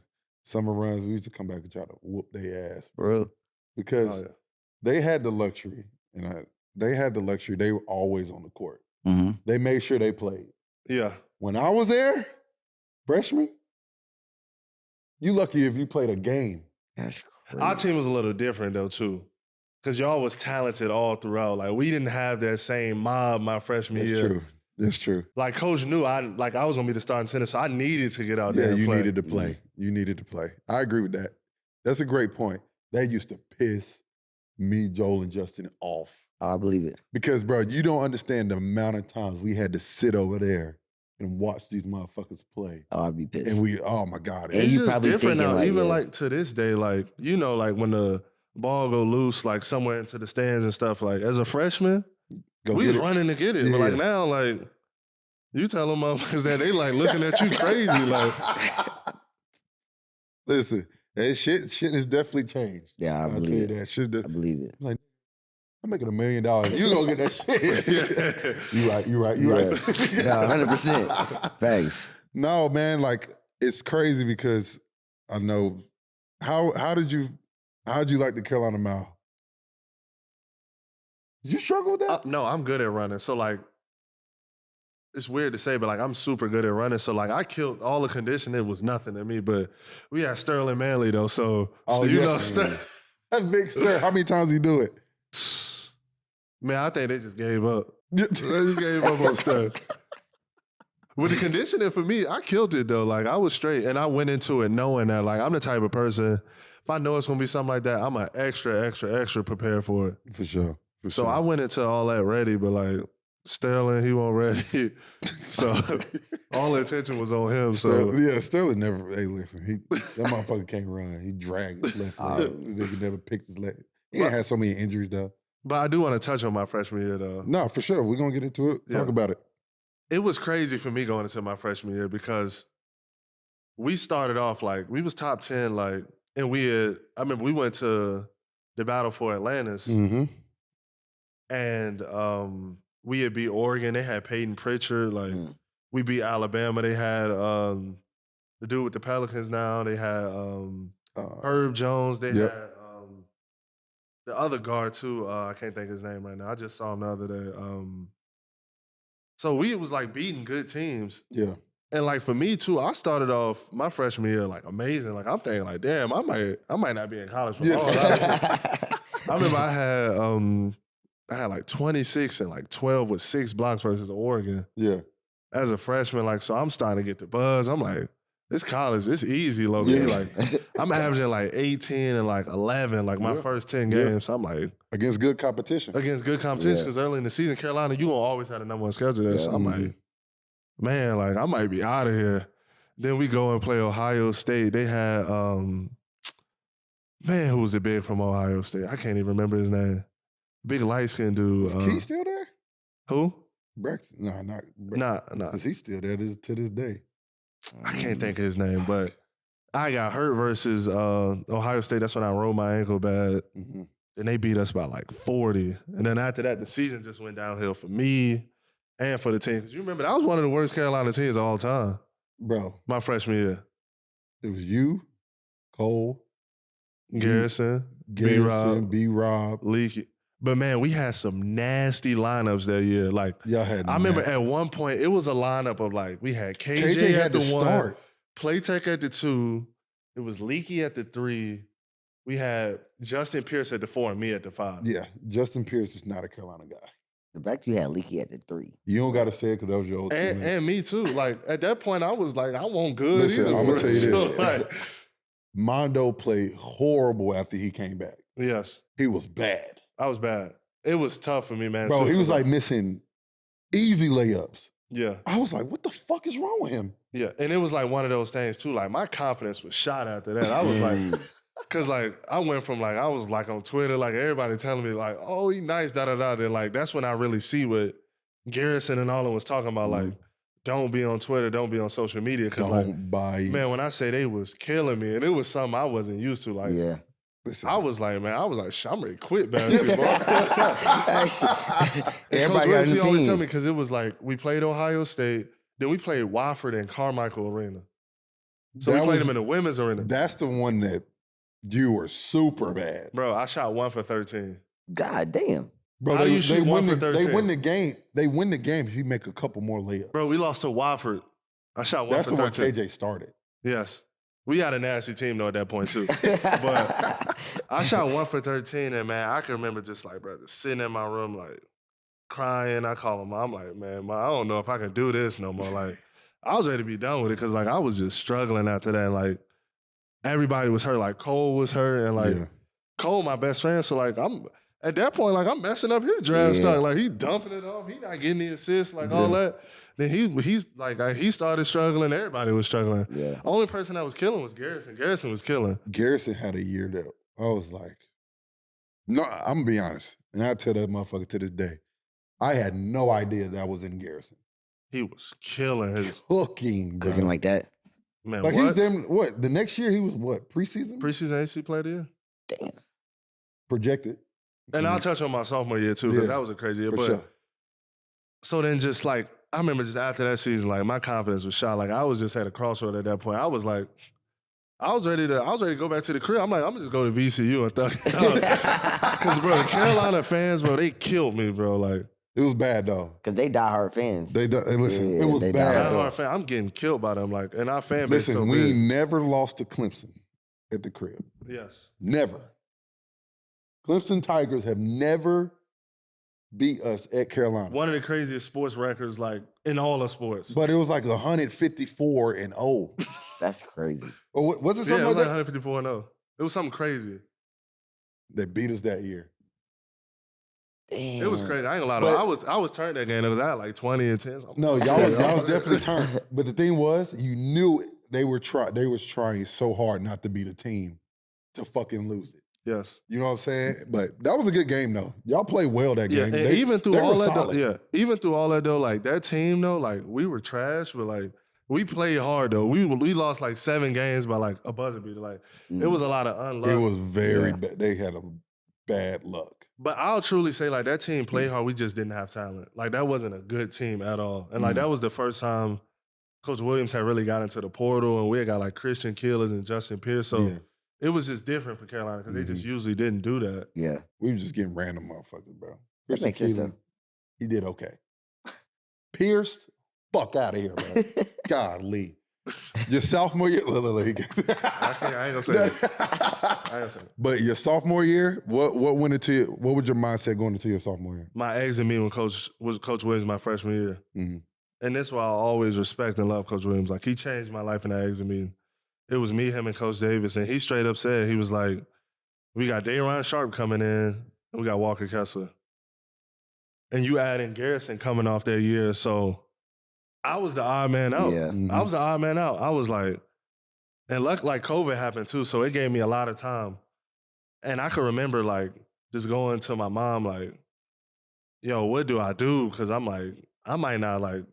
summer runs, we used to come back and try to whoop their ass, Bro. Because they had the luxury, and they were always on the court. Mm-hmm. They made sure they played. Yeah. When I was there, freshman, you lucky if you played a game. That's crazy. Our team was a little different though too. Because y'all was talented all throughout. Like we didn't have that same mob my freshman year. True. That's true. Like coach knew I was gonna be the starting center, so I needed to get out there. Yeah, and you play. needed to play. You needed to play. I agree with that. That's a great point. They used to piss me, Joel, and Justin off. I believe it. Because, bro, you don't understand the amount of times we had to sit over there and watch these motherfuckers play. Oh, I'd be pissed. And oh my God. And It's you just probably different thinking now. like, Even like to this day, like, you know, like when the ball go loose, like somewhere into the stands and stuff, like as a freshman, we was running to get it. But like now, like, you tell them motherfuckers that they like looking at you crazy. Like, listen, that shit has definitely changed. Yeah, I believe it. I believe it. Like, I'm making $1 million. You gonna get that shit. You right. You right. No, 100%. Thanks. No, man, like it's crazy because I know how'd you like the Carolina Mile? Did you struggle with that? no, I'm good at running. So like, it's weird to say, but like I'm super good at running. So like I killed all the conditioning. It was nothing to me. But we had Sterling Manley though. So you know, that's big Sterling. How many times you do it? Man, I think they just gave up. They just gave up on stuff. With the conditioning for me, I killed it though. Like I was straight, and I went into it knowing that like I'm the type of person. If I know it's gonna be something like that, I'm extra prepared for it. For sure. So I went into all that ready, but like Sterling, he wasn't ready. So all the attention was on him. Sterling never. Hey, listen, that motherfucker can't run. He dragged his left leg. Nigga never picked his leg. He ain't had so many injuries though. But I do want to touch on my freshman year though. No, for sure. We're gonna get into it. Talk about it. It was crazy for me going into my freshman year because we started off like we was top 10, like, and I remember we went to the Battle for Atlantis, and we had beat Oregon. They had Peyton Pritchard. Like we beat Alabama. They had the dude with the Pelicans now. They had Herb Jones. They had the other guard too. I can't think of his name right now. I just saw him the other day. So we was like beating good teams. Yeah. And like for me too, I started off my freshman year like amazing. Like I'm thinking like, damn, I might not be in college for long. I remember I had like 26 and like 12 with 6 blocks versus Oregon. Yeah. As a freshman, like, so I'm starting to get the buzz. I'm like, this college, it's easy, low key. Like, I'm averaging like 18 and like 11, like my first 10 games. So I'm like, against good competition. Against good competition, because early in the season, Carolina, you gonna always have the number one schedule there. So I'm like, man, like I might be out of here. Then we go and play Ohio State. They had, man, who was the big from Ohio State? I can't even remember his name. Big light-skinned dude. Is Key still there? Who? Braxton. No, not Braxton. Nah. Is he still there to this day? I can't think of his name, but I got hurt versus Ohio State. That's when I rolled my ankle bad. And they beat us by like 40. And then after that, the season just went downhill for me and for the team. Because you remember, that was one of the worst Carolina teams of all time. Bro. My freshman year. It was you, Cole, Garrison, B-Rob. Leaky. But man, we had some nasty lineups that year. Like, I remember at one point, it was a lineup of like, we had KJ at the 1, Playtech at the 2, it was Leaky at the 3, we had Justin Pierce at the 4 and me at the 5. Yeah, Justin Pierce was not a Carolina guy. The fact you had Leaky at the 3. You don't got to say it because that was your old team. And me too. Like, at that point, I was like, I want good. Listen, I'm going to tell you this. So, like, Mondo played horrible after he came back. Yes. He was bad. I was bad. It was tough for me, man. Bro, he was like missing easy layups. Yeah. I was like, what the fuck is wrong with him? Yeah. And it was like one of those things too. Like my confidence was shot after that. I was like, cause like I went from like, I was like on Twitter, like everybody telling me like, oh, he nice, da-da-da. And like, that's when I really see what Garrison and all of them was talking about. Like, don't be on Twitter, don't be on social media. Cause man, when I say they was killing me and it was something I wasn't used to. Like, listen, I was like, I'm ready to quit basketball. And Coach Ramsey always tell me, because it was like, we played Ohio State, then we played Wofford and Carmichael Arena. So we played them in the women's arena. That's the one that you were super bad. Bro, I shot 1 for 13. God damn. Bro, How do you shoot 1 for 13? They win the game. They win the game if you make a couple more layups. Bro, we lost to Wofford. I shot 1 for 13. That's the one KJ started. Yes. We had a nasty team, though, at that point, too. But I shot 1 for 13, and, man, I can remember just, like, bro, just sitting in my room, like, crying. I call him. I'm like, man, I don't know if I can do this no more. Like, I was ready to be done with it because, like, I was just struggling after that. Like, everybody was hurt. Like, Cole was hurt, and, like, Cole, my best friend. So, like, at that point, like, I'm messing up his draft stock. Like, he dumping it off. He not getting the assists, like, all that. Then he's like, he started struggling. Everybody was struggling. Yeah. Only person that was killing was Garrison. Garrison was killing. Garrison had a year that I was like, no, I'm gonna be honest, and I tell that motherfucker to this day, I had no idea that was in Garrison. He was killing his cooking, bro. Cooking like that. Man, like what? He was what? The next year he was what? Preseason? Preseason AC player of the year. Damn. Projected. And I'll touch on my sophomore year too, because that was a crazy year. But so then just like, I remember just after that season, like my confidence was shot. Like I was just at a crossroad at that point. I was like, I was ready to go back to the crib. I'm like, I'm gonna just go to VCU and thug it out. Because bro, the Carolina fans, bro, they killed me, bro. Like it was bad though. Because they diehard fans. Listen, it was bad. Diehard fan. I'm getting killed by them. Like, and our fan base. Listen, we never lost to Clemson at the crib. Yes. Never. Clemson Tigers have never beat us at Carolina. One of the craziest sports records, like, in all of sports. But it was like 154-0. That's crazy. Or was it something it was like that? 154-0. It was something crazy. They beat us that year. Damn. It was crazy. I ain't gonna lie to you. I was turned that game. It was at like 20 and 10. No, y'all was definitely turned. But the thing was, you knew they was trying so hard not to be the team to fucking lose it. Yes. You know what I'm saying? But that was a good game though. Y'all played well that game. Yeah, and even through all that, even through all that though, like that team though, like we were trash, but like we played hard though. We lost like 7 games by like a buzzer beater. Like it was a lot of unluck. It was very bad. They had a bad luck. But I'll truly say like that team played hard. We just didn't have talent. Like that wasn't a good team at all. And like that was the first time Coach Williams had really got into the portal, and we had got like Christian Killers and Justin Pierce. So it was just different for Carolina because they just usually didn't do that. Yeah. We were just getting random motherfuckers, bro. That makes sense, though. He did okay. Pierce, fuck out of here, bro. Golly. Your sophomore year, I ain't gonna say that. But your sophomore year, what was your mindset going into your sophomore year? My exit meeting with Coach Williams my freshman year. Mm-hmm. And that's why I always respect and love Coach Williams. Like he changed my life in that exit meeting. It was me, him, and Coach Davis, and he straight up said, he was like, we got Dayron Sharp coming in, and we got Walker Kessler. And you add in Garrison coming off that year, so I was the odd man out. Yeah. I was the odd man out. I was like, and like COVID happened too, so it gave me a lot of time. And I could remember like just going to my mom like, yo, what do I do? Because I'm like, I might not like,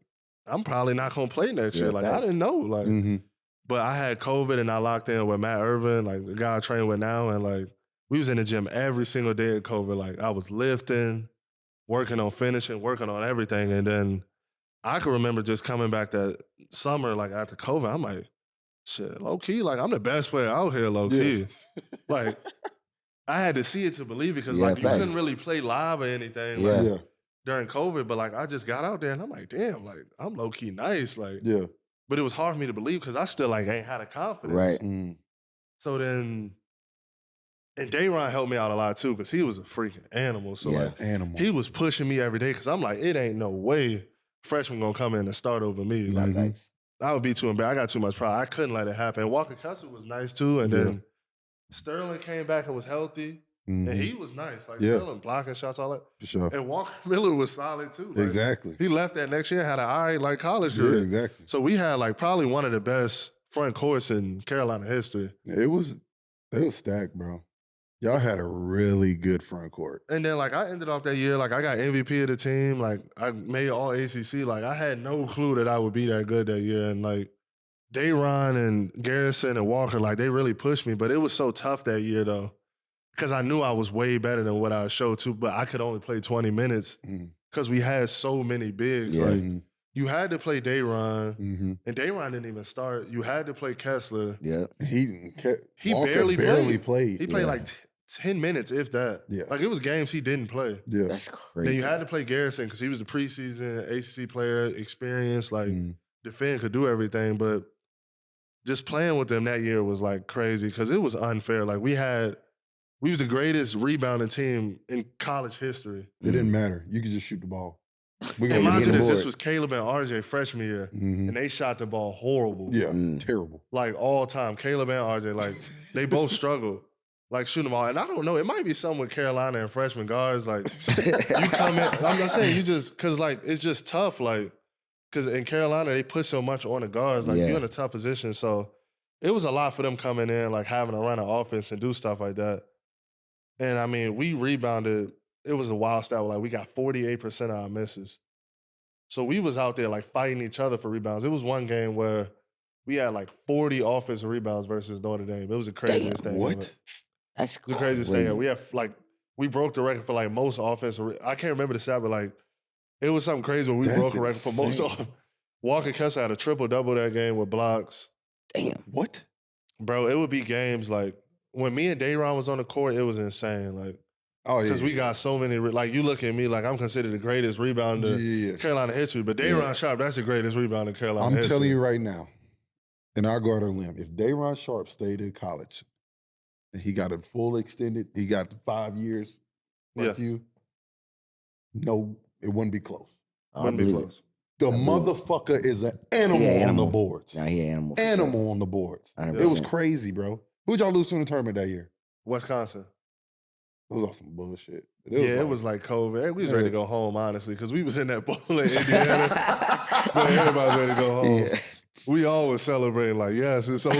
I'm probably not gonna play next year. Like I didn't know. Like but I had COVID and I locked in with Matt Irvin, like the guy I train with now, and like we was in the gym every single day of COVID. Like I was lifting, working on finishing, working on everything. And then I can remember just coming back that summer, like after COVID, I'm like, shit, low key, like I'm the best player out here, low key. Like I had to see it to believe it because like you couldn't really play live or anything during COVID. But like I just got out there and I'm like, damn, like I'm low key nice. Like but it was hard for me to believe because I still like ain't had a confidence. Right. So then, and Dayron helped me out a lot too because he was a freaking animal. So like he was pushing me every day because I'm like, it ain't no way freshman gonna come in and start over me. Like I would be too embarrassed. I got too much pride. I couldn't let it happen. Walker Kessler was nice too, and then Sterling came back and was healthy. And he was nice. Like Sterling blocking shots, all that. For sure. And Walker Miller was solid too. Like, exactly. He left that next year, had an eye like college career. Yeah, exactly. So we had like probably one of the best front courts in Carolina history. It was stacked, bro. Y'all had a really good front court. And then like I ended off that year, like I got MVP of the team. Like I made all ACC. Like I had no clue that I would be that good that year. And like Dayron and Garrison and Walker, like they really pushed me. But it was so tough that year though. Because I knew I was way better than what I showed to, but I could only play 20 minutes because we had so many bigs. Yeah. Like you had to play Dayron, and Dayron didn't even start. You had to play Kessler. Yeah. He Walker barely played. He played like 10 minutes, if that. Yeah. Like it was games he didn't play. Yeah. That's crazy. Then you had to play Garrison because he was the preseason ACC player, experienced, like defend, could do everything. But just playing with them that year was like crazy because it was unfair. Like we was the greatest rebounding team in college history. It didn't matter. You could just shoot the ball. And mind you, this was Caleb and RJ freshman year, and they shot the ball horrible. Yeah, terrible. Like all time, Caleb and RJ, like they both struggled, like shooting the ball. And I don't know, it might be something with Carolina and freshman guards. Like you come in, I'm not saying you just because like it's just tough. Like because in Carolina they put so much on the guards. Like you're in a tough position, so it was a lot for them coming in, like having to run an offense and do stuff like that. And I mean, we rebounded. It was a wild stat. Like we got 48% of our misses. So we was out there like fighting each other for rebounds. It was one game where we had like 40 offensive rebounds versus Notre Dame. It was the craziest thing. What? That's the craziest thing. We have like we broke the record for like most offensive. I can't remember the stat, but like it was something crazy when we broke a record for most. Walker Kessler had a triple-double that game with blocks. Damn. What? Bro, it would be games like when me and Dayron was on the court, it was insane. Like, because we got so many. Like, you look at me like I'm considered the greatest rebounder in Carolina history, but Dayron Sharp, that's the greatest rebounder in Carolina history. I'm telling you right now, and I'll go out on a limb, if Dayron Sharp stayed in college and he got a full extended, he got 5 years like you, no, it wouldn't be close. Wouldn't be close. The motherfucker is an animal on the boards. Nah, he an animal. Animal on the boards. 100%. It was crazy, bro. Who'd y'all lose to in the tournament that year? Wisconsin. was on some bullshit. It was like COVID. We was ready to go home, honestly, because we was in that bowl in Indiana. But everybody was ready to go home. Yeah. We all was celebrating like, yes, it's over.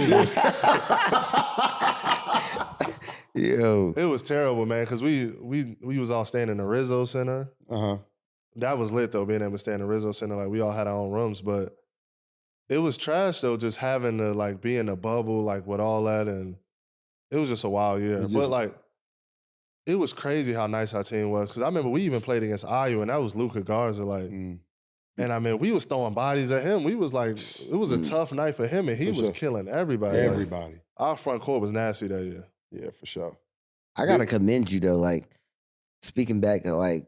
Yo. It was terrible, man, because we was all staying in the Rizzo Center. Uh-huh. That was lit, though, being able to stay in the Rizzo Center. Like, we all had our own rooms, but it was trash, though, just having to, like, be in a bubble, like, with all that, and it was just a wild year. But, like, it was crazy how nice our team was, because I remember we even played against IU, and that was Luka Garza, like, and I mean, we was throwing bodies at him. We was like, it was a tough night for him, and he was killing everybody. Everybody. Like, our front court was nasty that year. Yeah, for sure. I gotta commend you though. Like, speaking back, like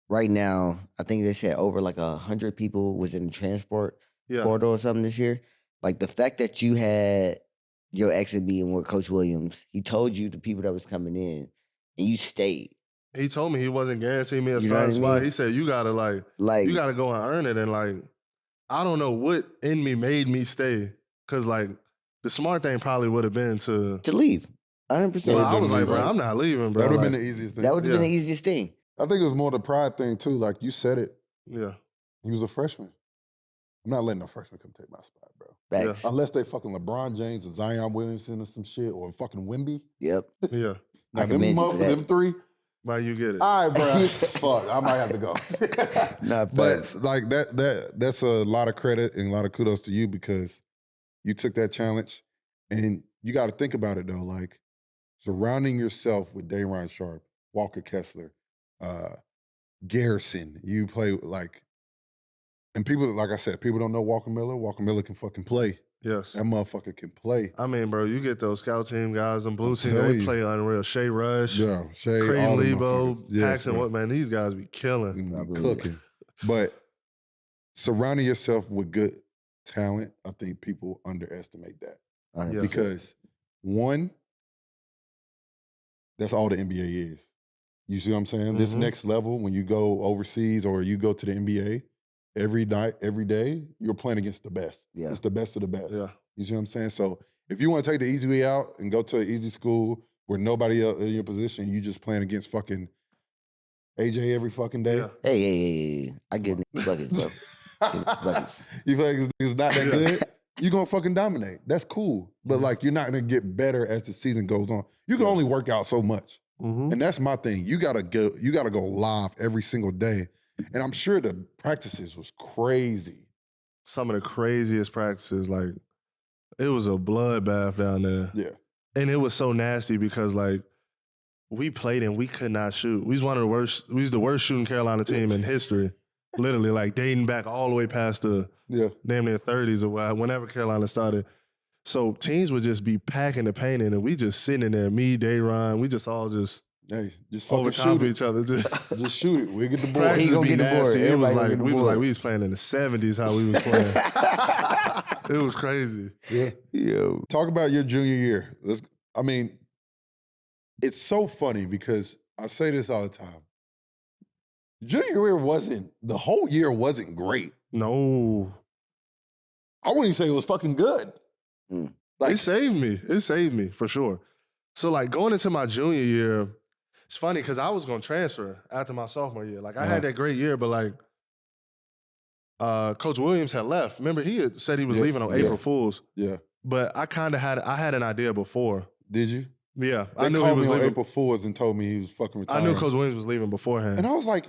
right now, I think they said over like 100 people was in the transport corridor or something this year. Like the fact that you had your exit meeting with Coach Williams, he told you the people that was coming in, and you stayed. He told me he wasn't guaranteeing me a starting spot. He said, you gotta like you gotta go and earn it. And like, I don't know what in me made me stay. Cause like the smart thing probably would have been to leave. 100%. Well, I was like, bro, I'm not leaving, bro. That would have been the easiest thing. That would have been the easiest thing. I think it was more the pride thing too. Like you said it. Yeah. He was a freshman. I'm not letting no freshman come take my spot, bro. Facts. Unless they fucking LeBron James or Zion Williamson or some shit or fucking Wemby. Yep. Yeah. Now them three. Why you get it? All right, bro. Fuck, I might have to go. But like that's a lot of credit and a lot of kudos to you because you took that challenge, and you got to think about it though. Like surrounding yourself with Day'Ron Sharpe, Walker Kessler, Garrison. You play like, and people like I said, people don't know Walker Miller. Walker Miller can fucking play. Yes. That motherfucker can play. I mean, bro, you get those scout team guys, them blue team, they play unreal. Shea Rush, Shea, Creighton Lebo, Paxton, what man, these guys be killing. Cooking. But surrounding yourself with good talent, I think people underestimate that. Yes. Because one, that's all the NBA is. You see what I'm saying? This next level, when you go overseas or you go to the NBA, every night, every day, you're playing against the best. Yeah. It's the best of the best. Yeah. You see what I'm saying? So if you want to take the easy way out and go to an easy school where nobody else in your position, you just playing against fucking AJ every fucking day. Yeah. Hey. I get buckets, bro. Buckets. You feel like it's not that good? You're going to fucking dominate. That's cool. But like, you're not going to get better as the season goes on. You can only work out so much. And that's my thing. You gotta go live every single day. And I'm sure the practices was crazy. Some of the craziest practices, like it was a bloodbath down there. Yeah. And it was so nasty because like we played and we could not shoot. We was the worst shooting Carolina team in history. Literally, like dating back all the way past the damn near 30s or whenever Carolina started. So teams would just be packing the paint in, and we just sitting in there, me, Day'Ron, we just all just shoot over top of each other. Just shoot it. We get the board. Practice He gonna be get the nasty. board. It was Everybody like we was playing in the 70s how we was playing. It was crazy. Yeah. Yo. Talk about your junior year. It's so funny because I say this all the time. Junior year the whole year wasn't great. No. I wouldn't even say it was fucking good. Like, it saved me for sure. So like going into my junior year, it's funny because I was gonna transfer after my sophomore year. Like I had that great year, but like Coach Williams had left. Remember, he had said he was leaving on April Fools. Yeah. But I had an idea before. Did you? Yeah. They I knew called he was me on leaving. April Fools and told me he was fucking retiring. I knew Coach Williams was leaving beforehand. And I was like,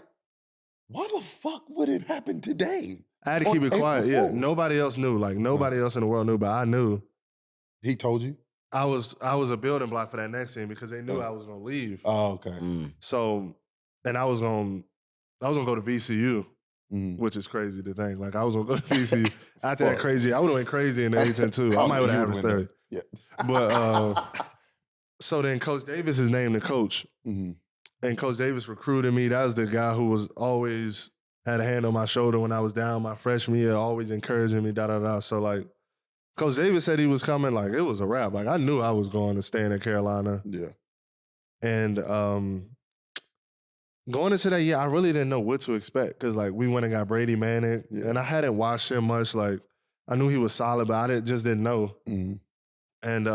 why the fuck would it happen today? I had to keep it quiet. Yeah. Nobody else knew. Like nobody else in the world knew, but I knew. He told you? I was a building block for that next team because they knew I was gonna leave. Oh, okay. So, and I was gonna go to VCU, which is crazy to think. Like I was gonna go to VCU after that crazy. I would have went crazy in the A-10 too. I might would have averaged 30. Yeah. But so then Coach Davis is named the coach, and Coach Davis recruited me. That was the guy who was always had a hand on my shoulder when I was down my freshman year, always encouraging me. So like. Coach Davis said he was coming, like, it was a wrap. Like, I knew I was going to stay in Carolina. Yeah. And going into that year, I really didn't know what to expect because, like, we went and got Brady Manning, and I hadn't watched him much. Like, I knew he was solid, but I just didn't know. And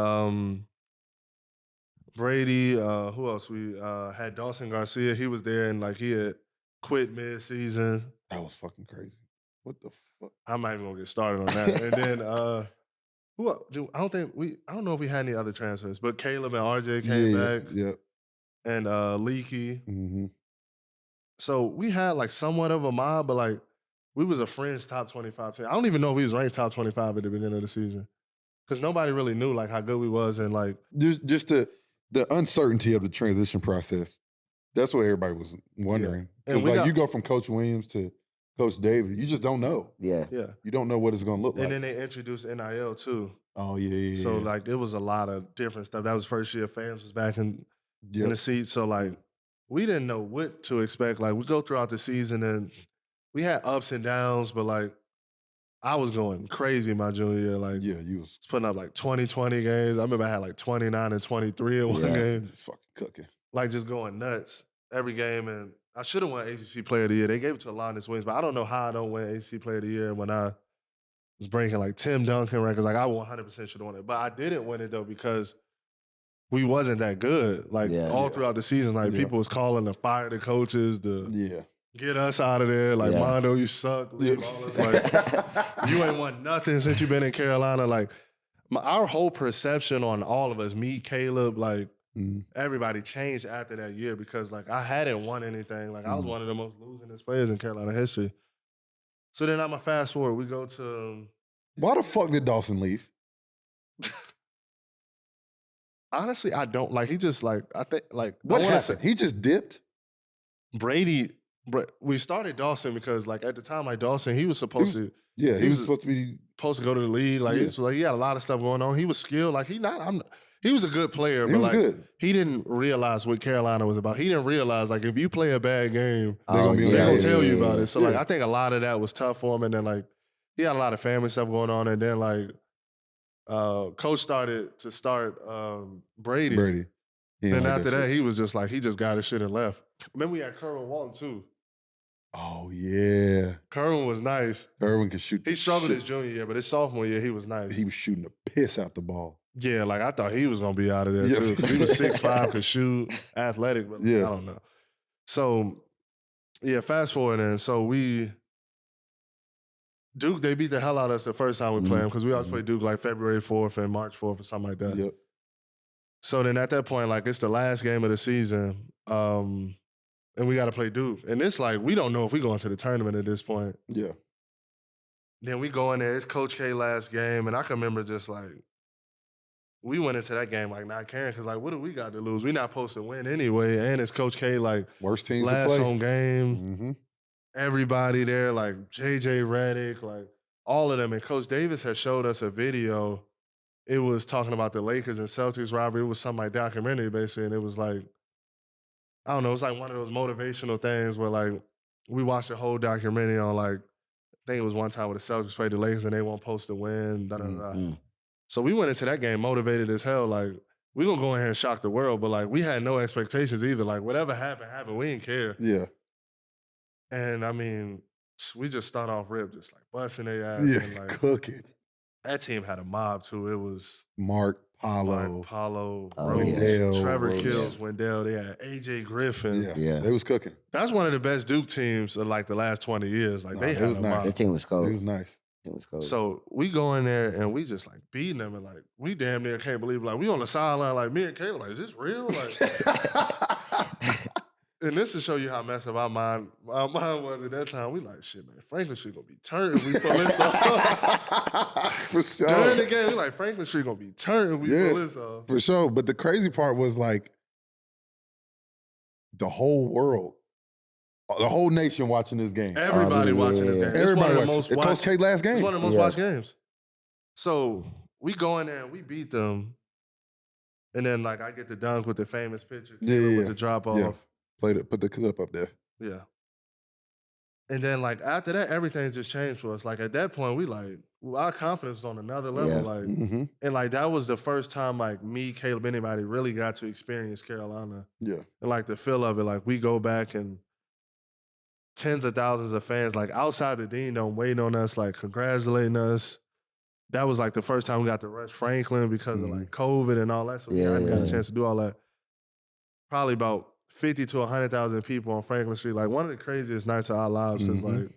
Brady. Who else? We had Dawson Garcia. He was there, and like he had quit mid-season. That was fucking crazy. What the fuck? I'm not even gonna get started on that. And then who else? I don't know if we had any other transfers, but Caleb and RJ came back. Yeah. And Leaky. Mm-hmm. So we had like somewhat of a mob, but like we was a fringe top 25 team. I don't even know if we was ranked top 25 at the beginning of the season. Because nobody really knew like how good we was, and like just the uncertainty of the transition process. That's what everybody was wondering. Because like you go from Coach Williams to Coach David, you just don't know. Yeah. You don't know what it's gonna look like. And then they introduced NIL too. Oh yeah. So like it was a lot of different stuff. That was first year fans was back in the seats. So like we didn't know what to expect. Like we go throughout the season and we had ups and downs, but like I was going crazy my junior year. Like you was putting up like 20 games. I remember I had like 29 and 23 in one game. Just fucking cooking. Like just going nuts every game. And I should have won ACC Player of the Year. They gave it to Alonnis Wings, but I don't know how I don't win ACC Player of the Year when I was breaking like Tim Duncan records. Like I 100% should have won it. But I didn't win it though because we wasn't that good. Like all throughout the season, like people was calling to fire the coaches to get us out of there. Like, Mondo, you suck. Leave all this. Like, you ain't won nothing since you've been in Carolina. Like, our whole perception on all of us, me, Caleb, like, everybody changed after that year because, like, I hadn't won anything. Like, I was one of the most losingest players in Carolina history. So then I'm a fast forward. We go to... Why the fuck did Dawson leave? Honestly, I don't. Like, he just, like, I think, like... What happened? He just dipped? Brady... We started Dawson because, like, at the time, like, Dawson, he was supposed to... Yeah, he was supposed to go to the league. Like, he had a lot of stuff going on. He was skilled. Like, he was a good player, but, like, he didn't realize what Carolina was about. He didn't realize, like, if you play a bad game, they're going to tell you about it. So, like, I think a lot of that was tough for him. And then, like, he had a lot of family stuff going on. And then, like, Coach started to start Brady. Then after that, he was just like, he just got his shit and left. Remember we had Kerwin Walton, too. Oh, yeah. Kerwin was nice. Kerwin could shoot. He struggled his junior year, but his sophomore year, he was nice. He was shooting the piss out the ball. Yeah, like I thought he was going to be out of there, too. He was 6'5", could shoot, athletic, but I don't know. So, yeah, fast forward then. So Duke, they beat the hell out of us the first time we played them because we always play Duke like February 4th and March 4th or something like that. Yep. So then at that point, like it's the last game of the season. And we got to play Duke. And it's like, we don't know if we go into the tournament at this point. Yeah. Then we go in there, it's Coach K last game. And I can remember just like, we went into that game like not caring because like, what do we got to lose? We not supposed to win anyway. And it's Coach K like, worst teams last to play. home game. Everybody there, like JJ Redick, like all of them. And Coach Davis had showed us a video. It was talking about the Lakers and Celtics rivalry. It was some like documentary basically. And it was like, I don't know, it's like one of those motivational things where like we watched the whole documentary on like, I think it was one time where the Celtics played the Lakers and they weren't supposed to win, So we went into that game motivated as hell. Like, we're going to go in here and shock the world, but like we had no expectations either. Like whatever happened. We didn't care. Yeah. And I mean, we just start off rip, just like busting their ass. Yeah, and, like, cooking. That team had a mob too. It was Mark, Paulo, Wendell, Trevor Kills, Wendell. They had AJ Griffin. Yeah, they was cooking. That's one of the best Duke teams of like the last 20 years. Like they had a mob. That team was cold. It was nice. It was cold. So we go in there and we just like beating them and like we damn near can't believe like we on the sideline like me and Caleb like is this real? Like, and this to show you how messed up our mind was at that time. We like shit, man. Franklin Street gonna be turned if we pull this off. During the game, we like Franklin Street gonna be turned if we pull this off. For sure. But the crazy part was like the whole world. The whole nation watching this game. Everybody watching this game. Everybody watching. It's Coach K last game. It's one of the most watched games. So we go in there and we beat them. And then like I get the dunk with the famous picture. With the drop off. Yeah. Put the clip up there. Yeah. And then like after that, everything's just changed for us. Like at that point, we like our confidence was on another level. Yeah. Like and like that was the first time like me, Caleb, anybody really got to experience Carolina. Yeah. And like the feel of it. Like we go back and tens of thousands of fans, like outside the Dean Dome, waiting on us, like congratulating us. That was like the first time we got to rush Franklin because of like COVID and all that. So we hadn't got a chance to do all that. probably about 50 to 100,000 people on Franklin Street. Like one of the craziest nights of our lives. Cause like,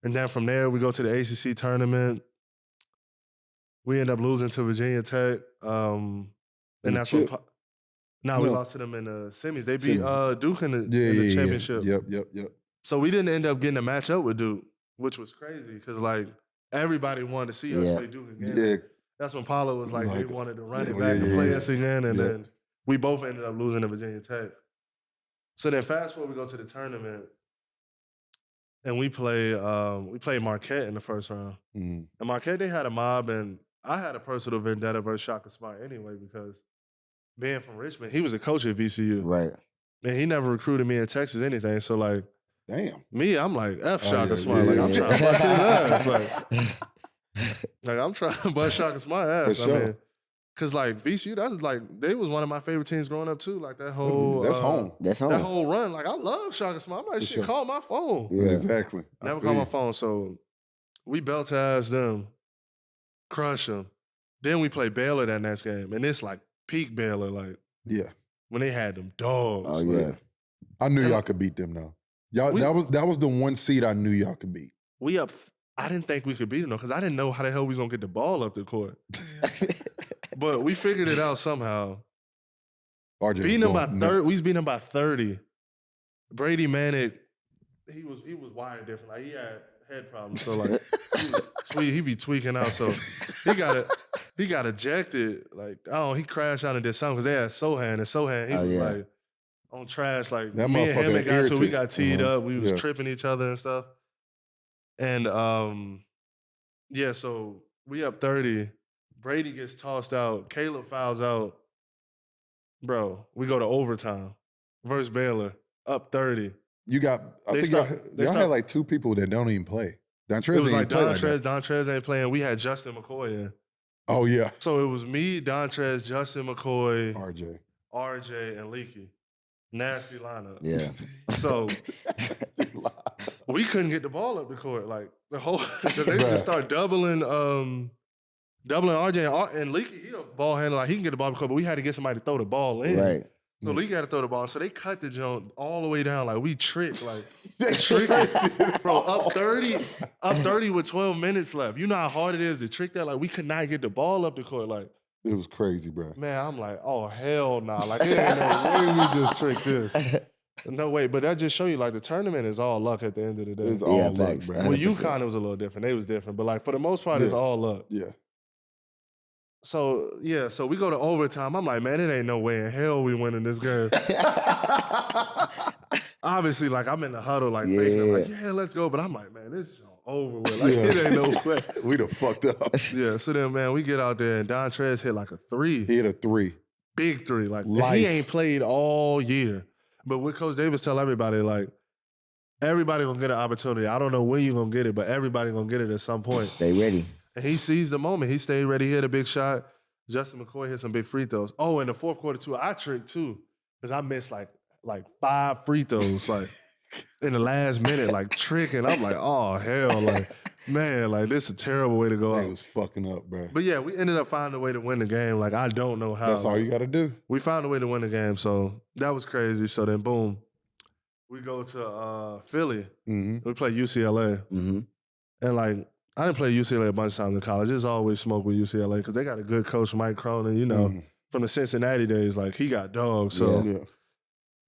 and then from there we go to the ACC tournament. We end up losing to Virginia Tech. And that's when we lost to them in the semis. They beat Duke in the championship. Yep. So we didn't end up getting a match up with Duke, which was crazy because like everybody wanted to see us play Duke again. Yeah. That's when Paulo was like they wanted to run it back and play us again, and then we both ended up losing to Virginia Tech. So then fast forward, we go to the tournament, and we play Marquette in the first round. And Marquette, they had a mob, and I had a personal vendetta versus Shaka Smart anyway because being from Richmond, he was a coach at VCU. Right. And he never recruited me in Texas anything. So like, damn. Me, I'm like, F Shaka Smart. Like, I'm trying to bust his ass. Like I'm trying to bust Shaka Smart ass. For sure. I mean, cause like VCU, that's like, they was one of my favorite teams growing up too. Like that whole That's home. That's home. That whole run. Like I love Shaka Smart. I'm like, shit, call my phone. Yeah, exactly. Never call my phone. So we belt ass them, crush them. Then we play Baylor that next game. And it's like peak Baylor, like when they had them dogs. Oh, yeah. I knew y'all could beat them though. Y'all that was the one seed I knew y'all could beat. I didn't think we could beat them though, because I didn't know how the hell we was gonna get the ball up the court. But we figured it out somehow. RJ beating them by 30. We was beating them by 30. Brady Manick, he was wired different. Like he had head problems. So like he be tweaking out. So he got ejected. Like, he crashed out and did something because they had Sohan. And Sohan, he was like on trash. Like that me and him and got to, we got teed up. We was Yeah. tripping each other and stuff. And so we up 30. Brady gets tossed out. Caleb fouls out. Bro, we go to overtime versus Baylor, up 30. You got, I think y'all had like two people that don't even play. Dontrez It was like play Dontrez ain't playing. We had Justin McCoy in. Oh, yeah. So it was me, Dontrez, Justin McCoy, RJ, and Leaky. Nasty lineup. Yeah. So we couldn't get the ball up the court. Like the whole, they just start doubling RJ and Leaky. He a ball handler. Like he can get the ball up the court, but we had to get somebody to throw the ball in. Right. So Leaky had to throw the ball. So they cut the jump all the way down. Like we tricked. Like trick it. Bro, up 30 with 12 minutes left. You know how hard it is to trick that? Like we could not get the ball up the court. Like it was crazy, bro. Man, I'm like, oh hell nah. Like there ain't no way we just tricked this. No way. But that just show you like the tournament is all luck at the end of the day. It's all luck, bro. Well, UConn, it was a little different. They was different. But like for the most part, it's all luck. Yeah. So we go to overtime. I'm like, man, it ain't no way in hell we winning this game. Obviously, like I'm in the huddle, like thinking, I'm like, let's go. But I'm like, man, this is over with. Like it ain't no way. We done fucked up. Yeah. So then, man, we get out there and Dontrez hit like a 3. He hit a 3. Big 3. Like he ain't played all year. But what Coach Davis tell everybody, like, everybody gonna get an opportunity. I don't know when you gonna get it, but everybody gonna get it at some point. They ready. And he seized the moment. He stayed ready. He hit a big shot. Justin McCoy hit some big free throws. Oh, in the fourth quarter too, I tricked too. Because I missed like 5 free throws, like in the last minute, like tricking. I'm like, oh hell, like, man, like this is a terrible way to go out. He was fucking up, bro. But yeah, we ended up finding a way to win the game. Like, I don't know how. That's all you gotta do. We found a way to win the game. So that was crazy. So then boom, we go to Philly. Mm-hmm. We play UCLA. Mm-hmm. And like, I didn't play UCLA a bunch of times in college. It's always smoke with UCLA because they got a good coach, Mike Cronin, you know, from the Cincinnati days. Like, he got dogs. So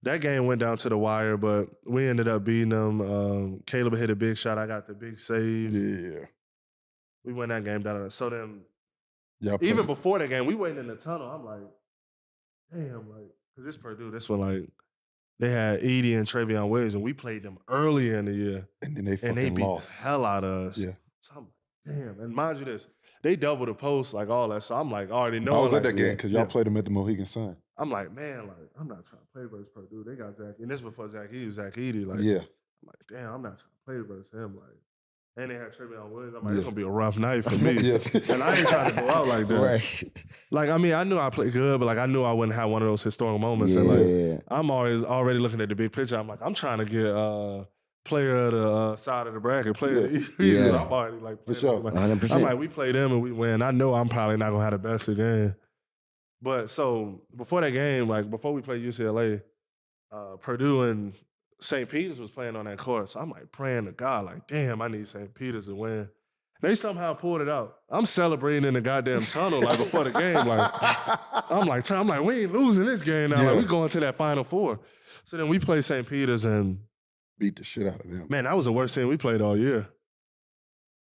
that game went down to the wire, but we ended up beating them. Caleb hit a big shot. I got the big save. Yeah. We won that game down. So then, even before that game, we waiting in the tunnel. I'm like, damn, like, because this Purdue, this one, like, they had Edie and Travion Williams, and we played them earlier in the year. And then they beat lost the hell out of us. Yeah. So I'm like, damn. And mind you this, they doubled the post, like all that. So I'm like, already know. I was like, at that game because y'all played them at the Mohegan Sun. I'm like, man, like, I'm not trying to play versus Purdue. They got Zach. And this before Zach Edey. Like, yeah. I'm like, damn, I'm not trying to play versus him. Like, and they had Travion Williams. I'm like, it's going to be a rough night for me. And I ain't trying to go out like that. Right. Like, I mean, I knew I played good, but like, I knew I wouldn't have one of those historic moments. And like, I'm already looking at the big picture. I'm like, I'm trying to get player of the side of the bracket. I'm already like, for sure. 100%. I'm like, we play them and we win. I know I'm probably not going to have the best of the game. But so before that game, like before we played UCLA, Purdue and St. Peter's was playing on that court. So I'm like praying to God, like, damn, I need St. Peter's to win. They somehow pulled it out. I'm celebrating in the goddamn tunnel like before the game. Like I'm like, we ain't losing this game now. Like we going to that Final Four. So then we play St. Peter's and beat the shit out of them. Man, that was the worst team we played all year.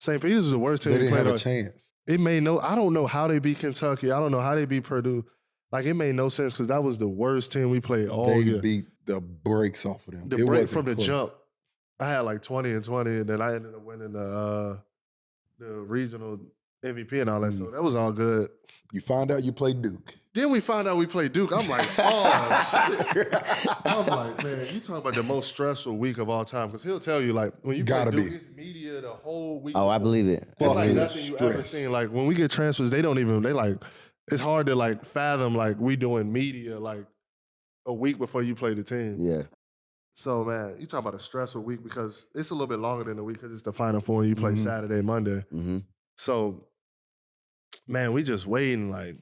St. Peter's was the worst team we played. They didn't have a chance. It made no. I don't know how they beat Kentucky. I don't know how they beat Purdue. Like it made no sense because that was the worst team we played all year. They beat the brakes off of them. The break from the jump. I had like 20 and 20, and then I ended up winning the regional MVP and all that. So that was all good. You found out you played Duke. Then we found out we played Duke. I'm like, oh shit. I'm like, man, you talking about the most stressful week of all time because he'll tell you like when you play Duke, it's media the whole week. Oh, I believe it. It's like nothing you ever seen. Like when we get transfers, they like. It's hard to like fathom like we doing media like a week before you play the team. Yeah. So man, you talk about a stressful week because it's a little bit longer than a week because it's the Final Four and you play Saturday, Monday. Mm-hmm. So, man, we just waiting like,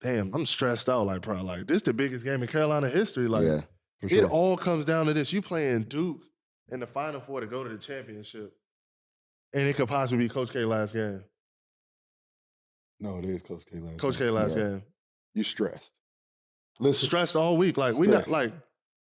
damn, I'm stressed out. Like, bro, like this is the biggest game in Carolina history. Like, it all comes down to this: you playing Duke in the Final Four to go to the championship, and it could possibly be Coach K last game. No, it is Coach K last game. Coach K last game. You stressed. Listen, stressed all week. Like we not like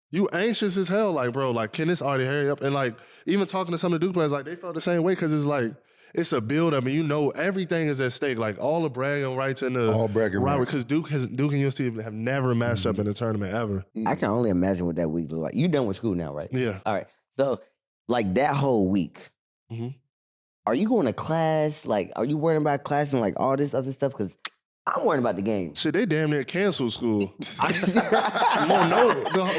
you anxious as hell. Like bro, like can this already hurry up? And like even talking to some of the Duke players, like they felt the same way because it's like it's a build up, and you know everything is at stake. Like all the bragging rights in the all bragging rights because Duke and UNC have never matched up in a tournament ever. I can only imagine what that week looked like. You done with school now, right? Yeah. All right. So like that whole week. Are you going to class? Like, are you worrying about class and like all this other stuff? Because I'm worrying about the game. Shit, they damn near canceled school.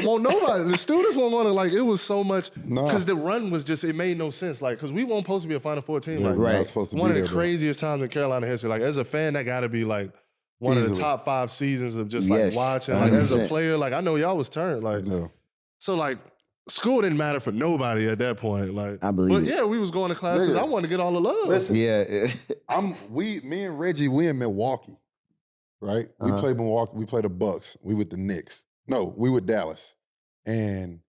won't nobody. The students won't want to, like, it was so much. Because the run was just, it made no sense. Like, because we weren't supposed to be a Final Four team. Yeah, like, right. One of the craziest times in Carolina history. Like, as a fan, that got to be like one of the top 5 seasons of just like watching. Like, as a player, like, I know y'all was turned. Like, so like, school didn't matter for nobody at that point. Like, I believe but yeah, we was going to class because I wanted to get all the love. Listen, yeah. Me and Reggie, we in Milwaukee, right? We played Milwaukee, we played the Bucks. We with the Knicks. No, we with Dallas. And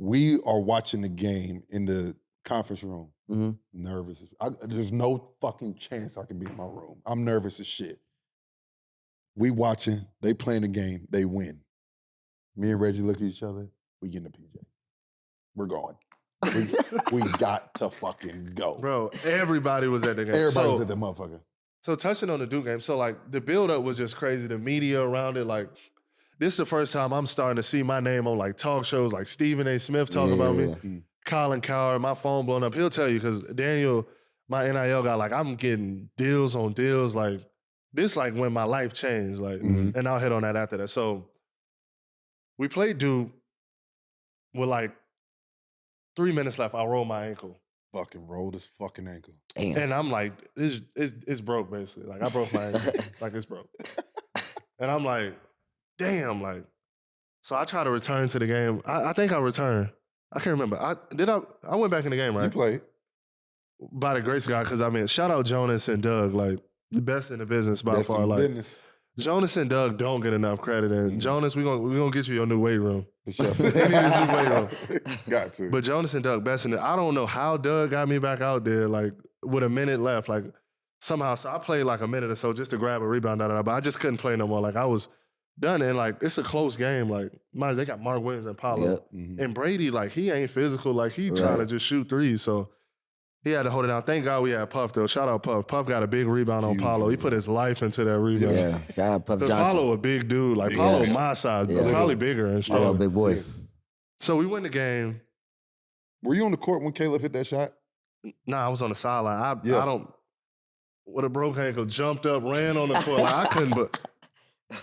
we are watching the game in the conference room. Nervous. There's no fucking chance I can be in my room. I'm nervous as shit. We watching, they playing the game, they win. Me and Reggie look at each other. We getting a PJ. We're going. We got to fucking go. Bro, everybody was at the game. Everybody was at the motherfucker. So touching on the Duke game, so like the build-up was just crazy. The media around it, like this is the first time I'm starting to see my name on like talk shows like Stephen A. Smith talk about me. Colin Cowherd, my phone blowing up. He'll tell you because Daniel, my NIL guy, like I'm getting deals on deals. Like this like when my life changed. Like, and I'll hit on that after that. So we played Duke. With like 3 minutes left, I rolled my ankle. Fucking rolled his fucking ankle. Damn. And I'm like, it's broke basically. Like I broke my ankle. Like it's broke. And I'm like, damn, like. So I try to return to the game. I think I returned. I can't remember. I went back in the game, right? You played. By the grace of God, because I mean, shout out Jonas and Doug, like the best in the business by far. Like business. Jonas and Doug don't get enough credit. And Jonas, we're gonna get you your new weight room. For sure. He needs his new weight room. Got to. But Jonas and Doug best in it. I don't know how Doug got me back out there, like with a minute left. Like somehow, so I played like a minute or so just to grab a rebound out of that, but I just couldn't play no more. Like I was done. And like it's a close game. Like they got Mark Williams and Paulo. And Brady, like he ain't physical, like he trying to just shoot threes. So he had to hold it down. Thank God we had Puff, though. Shout out Puff. Puff got a big rebound on Paulo. He put his life into that rebound. Yeah, shout out Puff Johnson. Paulo a big dude. Like, Paulo my size, but probably bigger and shit. Paulo big boy. So we win the game. Were you on the court when Caleb hit that shot? Nah, I was on the sideline. I don't, with a broke ankle, jumped up, ran on the court. Like, I couldn't, but,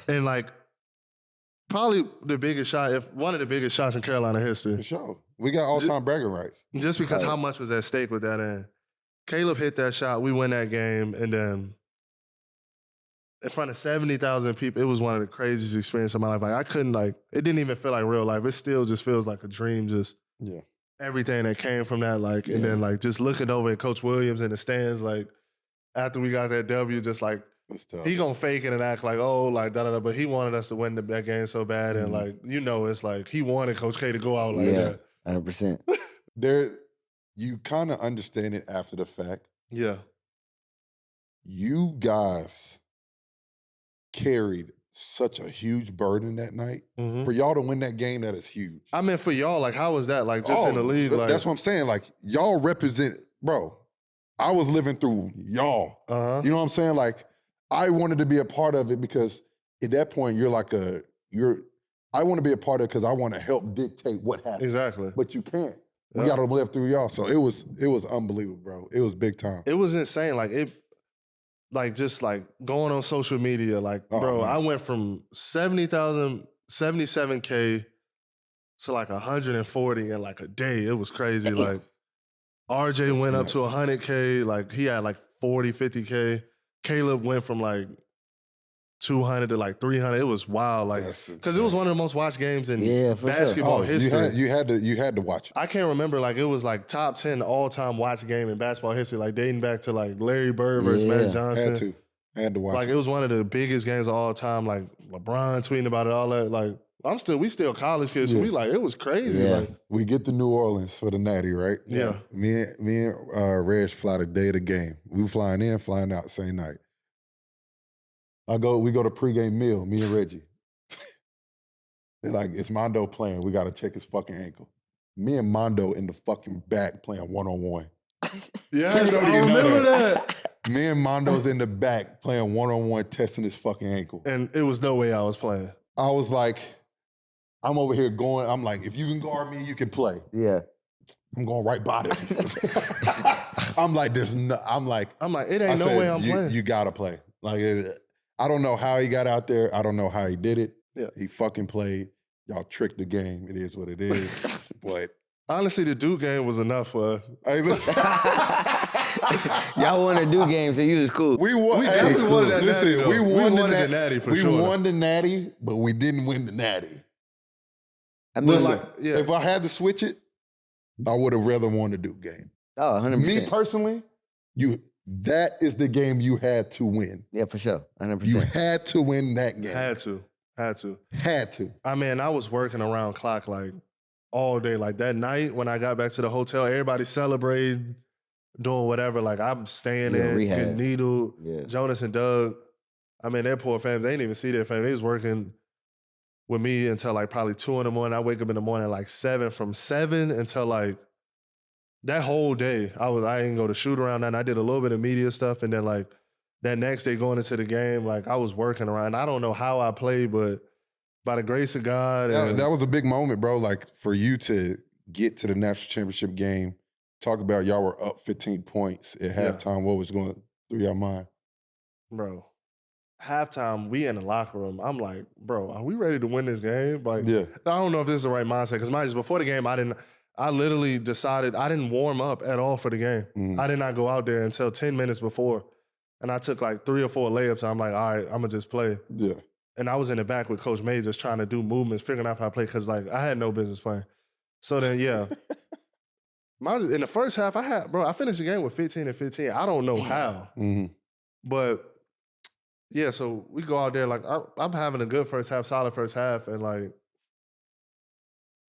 and like, probably the biggest shot, one of the biggest shots in Carolina history. For sure. We got all-time bragging rights. Just because how much was at stake with that end. Caleb hit that shot, we win that game, and then in front of 70,000 people, it was one of the craziest experiences of my life. Like, I couldn't, like, it didn't even feel like real life. It still just feels like a dream, just everything that came from that, like, and then, like, just looking over at Coach Williams in the stands, like, after we got that W, just, like, That's tough. He gonna fake it and act like, oh, like da-da-da, but he wanted us to win that game so bad. And like, it's like he wanted Coach K to go out like that. 100%. You kind of understand it after the fact. Yeah. You guys carried such a huge burden that night. For y'all to win that game, that is huge. I mean, for y'all, like, how was that? Like, just in the league? Like, that's what I'm saying. Like, y'all represent, bro. I was living through y'all. You know what I'm saying? Like, I wanted to be a part of it because at that point, I want to be a part of it because I want to help dictate what happens. Exactly. But you can't. We got to live through y'all. So it was unbelievable, bro. It was big time. It was insane. Like, just like going on social media, like, bro, man. I went from 77K to like 140 in like a day. It was crazy. Like, RJ went up to 100K. Like, he had like 40, 50K. Caleb went from like 200 to like 300. It was wild. Like, because it was one of the most watched games in basketball history. You had to watch it. I can't remember. Like, it was like top 10 all-time watch game in basketball history. Like, dating back to like Larry Bird versus Magic Johnson. Had to watch it. Like, it was one of the biggest games of all time. Like, LeBron tweeting about it, all that. Like, we still college kids, so we like, it was crazy. Yeah. Like, we get to New Orleans for the Natty, right? Yeah. Me and Reg fly the day of the game. We flying in, flying out same night. We go to pregame meal, me and Reggie. They're like, it's Mondo playing. We got to check his fucking ankle. Me and Mondo in the fucking back playing one-on-one. Yes, I remember that. Me and Mondo's in the back playing one-on-one, testing his fucking ankle. And it was no way I was playing. I was like, I'm over here going, I'm like, if you can guard me, you can play. Yeah. I'm going right by this. I'm like, it ain't no way I'm playing. You got to play. Like, I don't know how he got out there. I don't know how he did it. Yeah. He fucking played. Y'all tricked the game. It is what it is. But honestly, the Duke game was enough for us. Hey, listen. Y'all won the Duke game, so you was cool. We definitely wanted that natty, though. We won the natty for sure. We won the natty, but we didn't win the natty. I mean, Listen, if I had to switch it, I would have rather won the Duke game. Oh, 100%. Me personally, that is the game you had to win. Yeah, for sure. 100%. You had to win that game. Had to. I mean, I was working around clock like all day. Like that night when I got back to the hotel, everybody celebrated, doing whatever. Like I'm staying in, getting needled. Yeah. Jonas and Doug, I mean, their poor families, they didn't even see their family. They was working with me until like probably 2 in the morning. I wake up in the morning like 7, from 7 until like that whole day. I didn't go to shoot around, and I did a little bit of media stuff, and then like that next day going into the game, like I was working around. I don't know how I played, but by the grace of God. That was a big moment, bro. Like for you to get to the national championship game, talk about y'all were up 15 points at halftime. What was going through your mind? Bro, halftime, we in the locker room. I'm like, bro, are we ready to win this game? Like, I don't know if this is the right mindset, because mind you, before the game, I literally decided I didn't warm up at all for the game. I did not go out there until 10 minutes before. And I took like 3 or 4 layups. I'm like, all right, I'm going to just play. Yeah. And I was in the back with Coach May just trying to do movements, figuring out how to play, because like I had no business playing. So then, in the first half, I finished the game with 15 and 15. I don't know how. But yeah, so we go out there, like I'm having a good first half, solid first half, and like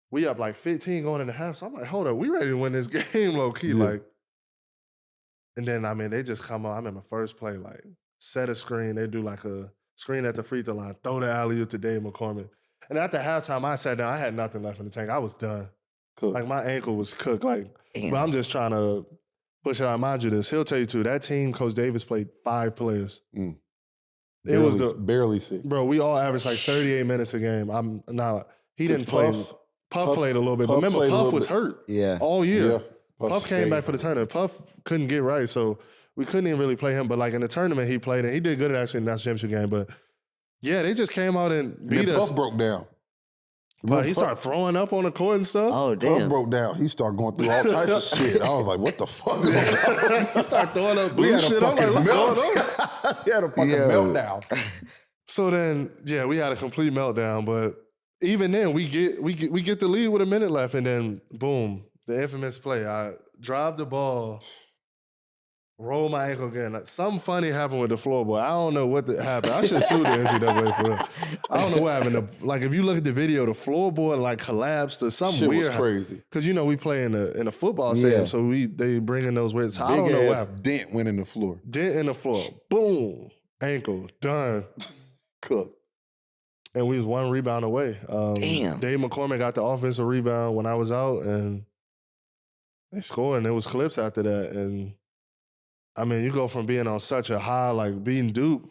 we up like 15 going into half. So I'm like, hold up, we ready to win this game low key. Like, and then I mean, they just come on. I'm in my first play, like set a screen. They do like a screen at the free throw line, throw the alley-oop to Dave McCormick. And after halftime, I sat down. I had nothing left in the tank. I was done. Cooked. Like my ankle was cooked. Like, but I'm just trying to push it out. Mind you, he'll tell you too. That team, Coach Davis played 5 players. It was barely 6. Bro, we all averaged like 38 minutes a game. He didn't play. Puff played a little bit, but remember, Puff was hurt all year. Yeah. Puff came back for the tournament. Puff couldn't get right, so we couldn't even really play him. But like in the tournament, he played, and he did good actually in the national championship game. But yeah, they just came out and beat us. Puff broke down. But he started throwing up on the court and stuff. Oh, damn. Puff broke down. He started going through all types of shit. I was like, what the fuck? He started throwing up blue shit. I'm like, what's going on? He had a fucking meltdown. So then, we had a complete meltdown. But even then, we get the lead with a minute left, and then boom, the infamous play. I drive the ball roll my ankle again. Like, something funny happened with the floorboard. I don't know what happened. I should sue the NCAA for real. I don't know what happened. Like, if you look at the video, the floorboard like collapsed or something Shit weird. was crazy. Because we play in a football stadium, so they bring in those weird. So I don't know what happened. Dent went in the floor. Dent in the floor. Boom. Ankle. Done. Cooked. And we was one rebound away. Damn. Dave McCormick got the offensive rebound when I was out, and they scored, and there was clips after that. And I mean, you go from being on such a high, like beating Duke,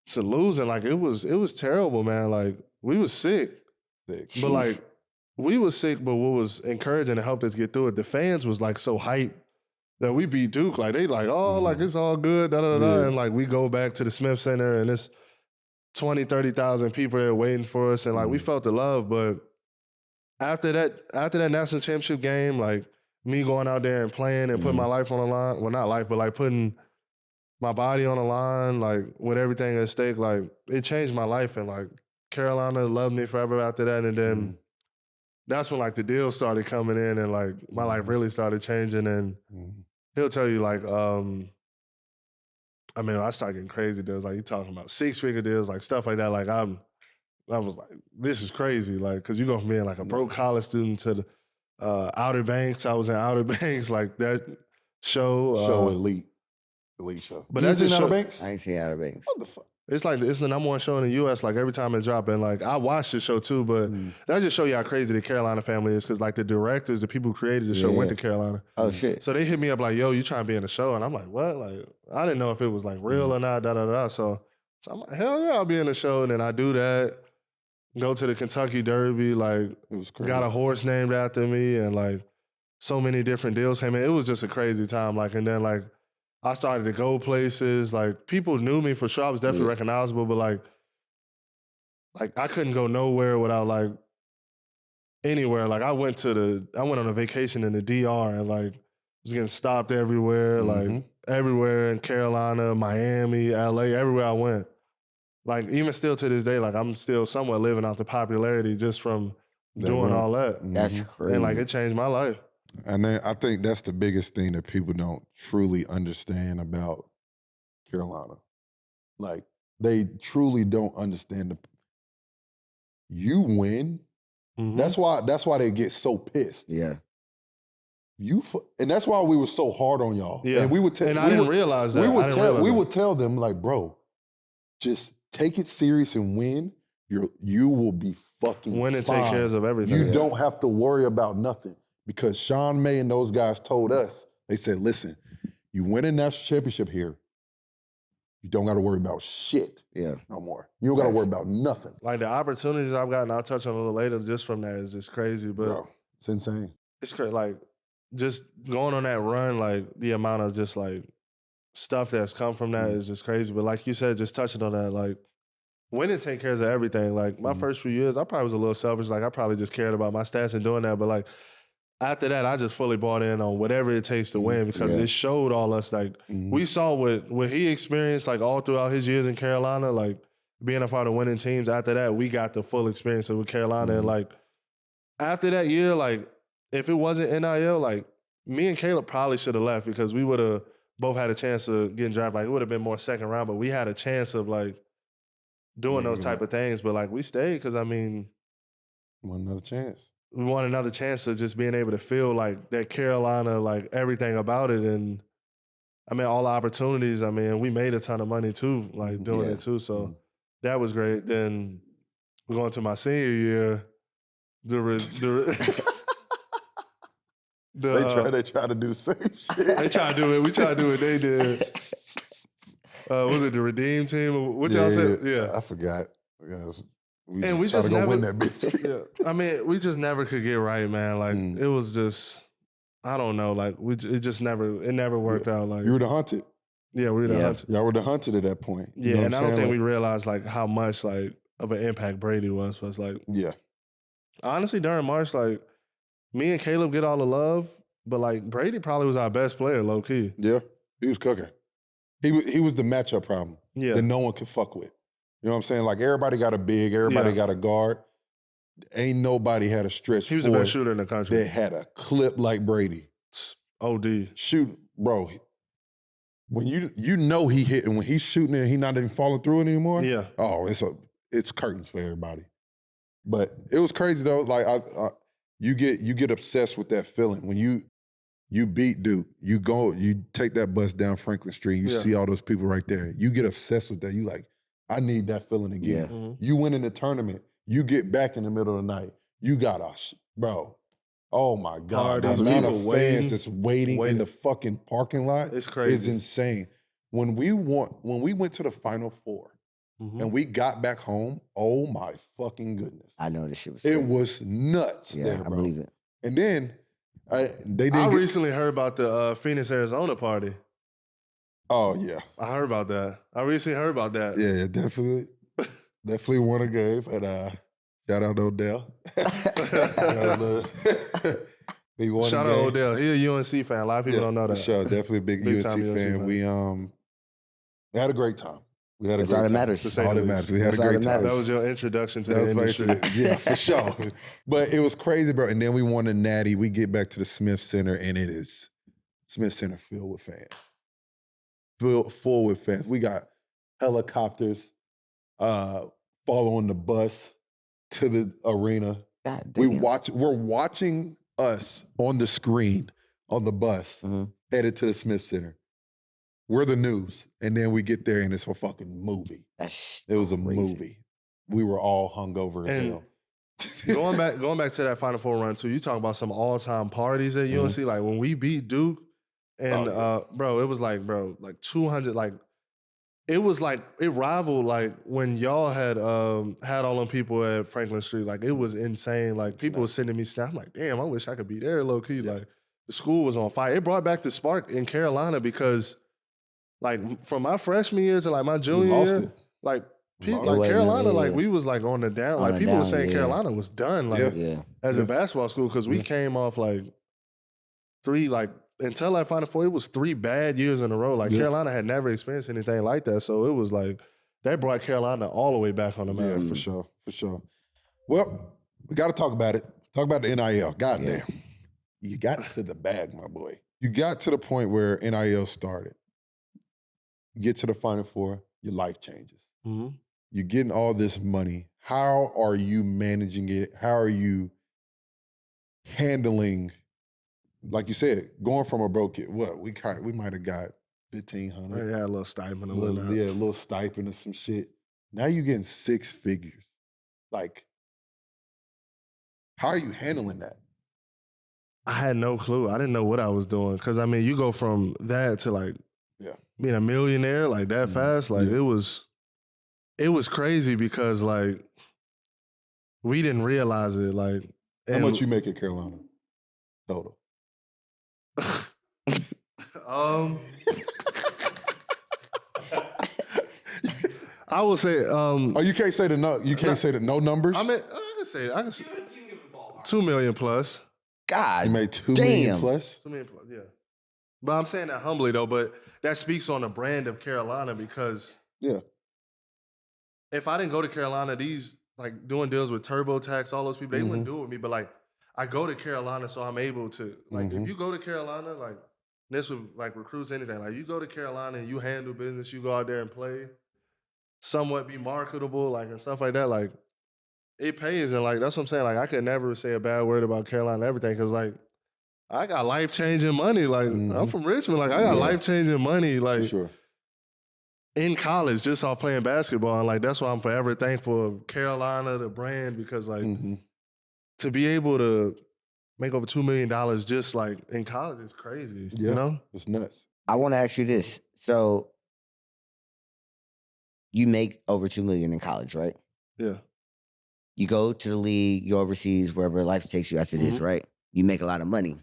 to losing. Like it was terrible, man. Like we was sick, but like we was sick. But what was encouraging to help us get through it, the fans was like so hyped that we beat Duke. Like they like, like it's all good, da da da. And like we go back to the Smith Center, and it's 20, 30,000 people there waiting for us, and like we felt the love. But after that national championship game, like me going out there and playing and putting my life on the line, well, not life, but like putting my body on the line, like with everything at stake, like it changed my life. And like Carolina loved me forever after that. And then that's when like the deals started coming in, and like my life really started changing. And he'll tell you like, I mean, I started getting crazy deals. Like you talking about 6-figure deals, like stuff like that. Like I was like, this is crazy. Like, cause you go from being like a broke college student to the Outer Banks. I was in Outer Banks, like that show. Elite show. But you that's just Outer Banks? I ain't seen Outer Banks. What the fuck? It's like it's the number one show in the U.S. Like every time it drops, and like I watched the show too. But that just show you how crazy the Carolina family is, because like the directors, the people who created the show went to Carolina. Oh shit! So they hit me up like, "Yo, you trying to be in the show?" And I'm like, "What?" Like I didn't know if it was like real or not. Da da da. So I'm like, "Hell yeah, I'll be in the show." And then I do that. Go to the Kentucky Derby. Like It was crazy. got a horse named after me, and like so many different deals came in. It was just a crazy time. Like, and then like I started to go places. Like people knew me for sure. I was definitely recognizable, but like I couldn't go nowhere without like anywhere. Like I went on a vacation in the DR, and like was getting stopped everywhere. Like everywhere in Carolina, Miami, LA, everywhere I went. Like even still to this day, like I'm still somewhat living off the popularity just from doing all that. That's crazy. And like it changed my life. And then I think that's the biggest thing that people don't truly understand about Carolina. Like they truly don't understand you win. That's why they get so pissed. Yeah. And that's why we were so hard on y'all. Yeah. And we would I didn't realize that. We would tell them like, bro, just take it serious and win. You will be fucking win and fine. take care of everything. You don't have to worry about nothing. Because Sean May and those guys told us, they said, listen, you win a national championship here, you don't got to worry about shit no more. You don't got to worry about nothing. Like the opportunities I've gotten, I'll touch on a little later just from that is just crazy. But bro, it's insane. It's crazy. Like just going on that run, like the amount of just like stuff that's come from that is just crazy. But like you said, just touching on that, like winning take care of everything. Like my first few years, I probably was a little selfish. Like I probably just cared about my stats and doing that. But like after that, I just fully bought in on whatever it takes to win, because it showed all us, like, we saw what he experienced, like, all throughout his years in Carolina, like, being a part of winning teams. After that, we got the full experience with Carolina. And, like, after that year, like, if it wasn't NIL, like, me and Caleb probably should have left, because we would have both had a chance of getting drafted. Like, it would have been more second round, but we had a chance of, like, doing those type of things. But, like, we stayed because, I mean, want another chance. We want another chance of just being able to feel like that Carolina, like everything about it. And I mean, all the opportunities, I mean, we made a ton of money too, like doing it too. So that was great. Then we're going to my senior year. They try to do the same shit. They try to do it. We try to do what they did. Was it the Redeem team? What y'all said? Yeah. I forgot. We just to never win that bitch. I mean, we just never could get right, man. Like it was just, I don't know. Like it never worked out. Like you were the hunted. Yeah, we were the hunted. Y'all were the hunted at that point. Yeah, and I don't think we realized like how much like of an impact Brady was. Was like, honestly, during March, like me and Caleb get all the love, but like Brady probably was our best player, low key. Yeah, he was cooking. He was the matchup problem that no one could fuck with. You know what I'm saying? Like, everybody got a big, everybody got a guard. Ain't nobody had a stretch. He was the best shooter in the country. That had a clip like Brady. OD. Shoot, bro. when you know he hit, and when he's shooting and he's not even falling through it anymore. Yeah. Oh, it's curtains for everybody. But it was crazy though. Like you get obsessed with that feeling when you beat Duke. You take that bus down Franklin Street. You see all those people right there. You get obsessed with that. You like, I need that feeling again. Yeah. Mm-hmm. You win in the tournament. You get back in the middle of the night. You got us, bro. Oh my God. The amount of fans that's waiting in the fucking parking lot it's crazy. Is insane. When we went to the Final Four and we got back home, oh my fucking goodness. I know this shit was It was nuts there, bro. I believe it. And then I recently heard about the Phoenix, Arizona party. Oh, yeah. I heard about that. I recently heard about that. Yeah, definitely. Definitely won a game. And shout out to Odell. He won Shout a out game. Odell. He a UNC fan. A lot of people don't know that. For sure. Definitely a big UNC fan. We had a great time. That's all that matters. That's all that matters. We had a great time. That was your introduction to the industry. Yeah, for sure. But it was crazy, bro. And then we won the Natty. We get back to the Smith Center, and it is Smith Center filled with fans. Full with fans. We got helicopters following the bus to the arena. We're watching us on the screen on the bus headed to the Smith Center. We're the news. And then we get there and it's a fucking movie. It was a movie. We were all hungover as hell. going back to that Final Four run too, you talk about some all-time parties at UNC. Like when we beat Duke and bro, it was like 200, like it was like it rivaled like when y'all had all them people at Franklin Street. Like it was insane. Like people were sending me snaps. I'm like, damn, I wish I could be there low key. Like the school was on fire. It brought back the spark in Carolina because like from my freshman year to like my junior year, like people like Carolina, like we was like on the down. Like people were saying Carolina was done. Like as a basketball school because we came off like until that Final Four, it was 3 bad years in a row. Like Carolina had never experienced anything like that. So it was like that brought Carolina all the way back on the map. Yeah, for sure. Well, we got to talk about it. Talk about the NIL. Goddamn. You got to the bag, my boy. You got to the point where NIL started. You get to the Final Four, your life changes. You're getting all this money. How are you managing it? How are you handling, like you said, going from a broke kid? What we might have got $1,500. Yeah, a little stipend, a little stipend or some shit. Now you're getting 6 figures. Like, how are you handling that? I had no clue. I didn't know what I was doing because I mean, you go from that to like being a millionaire like that fast. Like it was crazy because like we didn't realize it. Like how much you make at Carolina total? I would say. You can't say the no numbers. I mean, I can say $2 million plus. God, you made $2 million plus. $2 million plus, yeah. But I'm saying that humbly though. But that speaks on the brand of Carolina because if I didn't go to Carolina, these like doing deals with TurboTax, all those people, they wouldn't do it with me. But like I go to Carolina, so I'm able to like if you go to Carolina, like this would like recruits anything. Like you go to Carolina and you handle business, you go out there and play, somewhat be marketable, like and stuff like that. Like it pays, and like that's what I'm saying. Like I could never say a bad word about Carolina and everything because like I got life-changing money. Like I'm from Richmond. Like I got life-changing money. Like in college, just off playing basketball, and like that's why I'm forever thankful of Carolina, the brand, because like to be able to make over $2 million just like in college is crazy. Yeah, you know, it's nuts. I want to ask you this: so you make over $2 million in college, right? Yeah. You go to the league, you go overseas, wherever life takes you after this, right? You make a lot of money.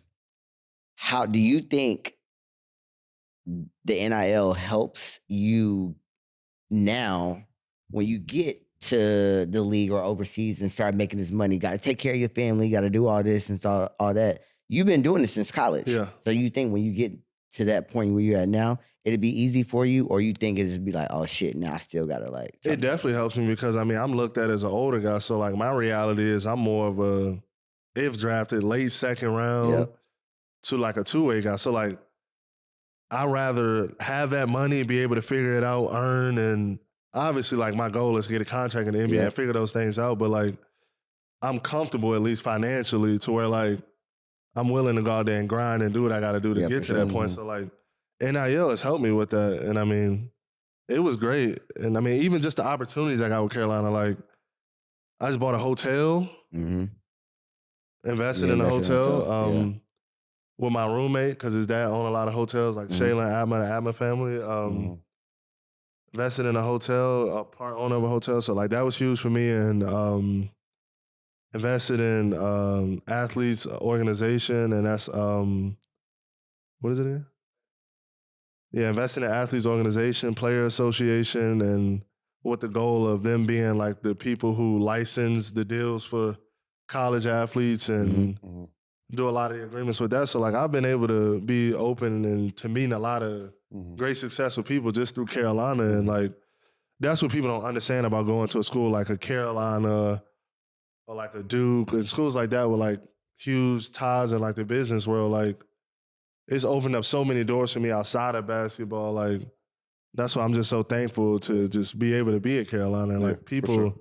How do you think the NIL helps you now when you get to the league or overseas and start making this money? Got to take care of your family, got to do all this and all that. You've been doing this since college. Yeah. So you think when you get to that point where you're at now, it'd be easy for you, or you think it'd just be like, oh shit, now I still got to like... It definitely helps me because, I mean, I'm looked at as an older guy. So, like, my reality is I'm more of a, if drafted, late second round to, like, a two-way guy. So, like, I'd rather have that money, be able to figure it out, earn, and obviously, like, my goal is to get a contract in the NBA and figure those things out. But, like, I'm comfortable, at least financially, to where, like, I'm willing to go out there and grind and do what I got to do to get to that point. So, like, NIL has helped me with that. And, I mean, it was great. And, I mean, even just the opportunities I got with Carolina, like, I just bought a hotel, invested in a hotel with my roommate, because his dad owned a lot of hotels, like Shayla and Adma, the Adma family. Invested in a hotel, a part owner of a hotel. So, like, that was huge for me. And invested in athletes organization, and that's, what is it again? Yeah, invested in athletes organization, player association, and with the goal of them being like the people who license the deals for college athletes and do a lot of the agreements with that. So, like, I've been able to be open and to meet a lot of great successful people just through Carolina. And, like, that's what people don't understand about going to a school like a Carolina or like a Duke and schools like that with, like, huge ties in, like, the business world. Like, it's opened up so many doors for me outside of basketball. Like, that's why I'm just so thankful to just be able to be at Carolina. And, like, people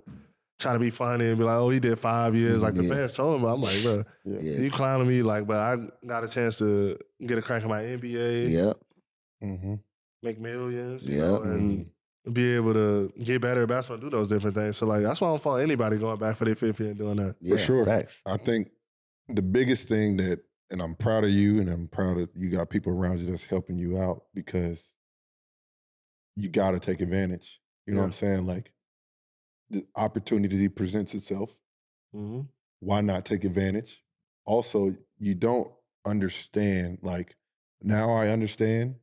try to be funny and be like, oh, he did 5 years. Like, the fans told him, I'm like, bro, you clowning me. Like, but I got a chance to get a crack at my NBA. Make millions, you know, and be able to get better at basketball and do those different things. So, like, that's why I don't fault anybody going back for their 5th year and doing that. For sure. Facts. I think the biggest thing that, and I'm proud of you, and I'm proud of you got people around you that's helping you out, because you got to take advantage. You know what I'm saying? Like, the opportunity presents itself. Why not take advantage? Also, you don't understand. Like, now I understand,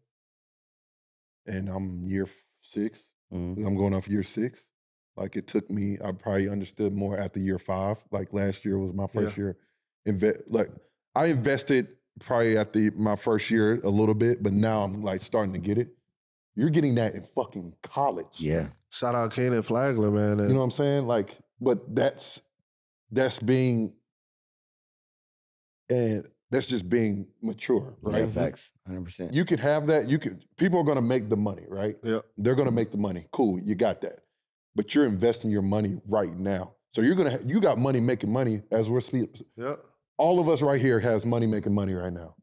and I'm year 6. I'm going off year 6. Like, it took me, I probably understood more after year 5. Like, last year was my first year. Like, I invested probably after my first year a little bit, but now I'm, like, starting to get it. You're getting that in fucking college. Yeah. Shout out Keenan Flagler, man. You know what I'm saying? Like, but that's being, and that's just being mature, right? Yeah, facts, 100%. You could have that. People are going to make the money, right? Yeah. They're going to make the money. Cool, you got that. But you're investing your money right now. So you got money making money as we're speaking. Yeah. All of us right here has money making money right now.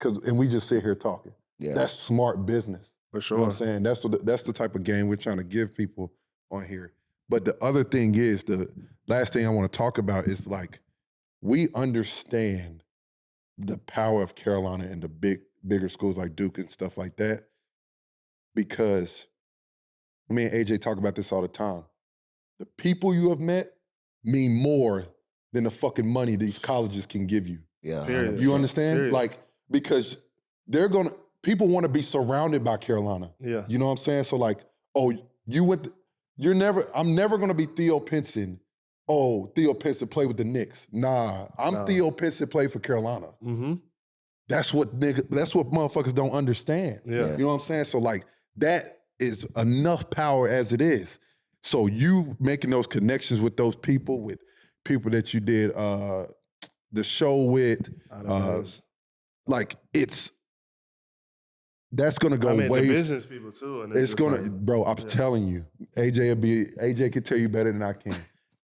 And we just sit here talking. Yeah. That's smart business. For sure. You know what I'm saying? That's the type of game we're trying to give people on here. But the other thing is, the last thing I want to talk about is, like, we understand the power of Carolina and the bigger schools like Duke and stuff like that, because me and AJ talk about this all the time. The people you have met mean more than the fucking money these colleges can give you. Yeah. Period. You understand? Period. Like, because people want to be surrounded by Carolina. Yeah. You know what I'm saying? So, like, oh, I'm never going to be Theo Pinson. Oh, Theo Pinson played with the Knicks. Nah, I'm Theo Pinson played for Carolina. That's what motherfuckers don't understand. Yeah. You know what I'm saying? So, like, that is enough power as it is. So you making those connections with those people, with people that you did the show with, like, that's gonna go the way. business people too. And It's gonna, bro. I'm telling you, AJ can tell you better than I can.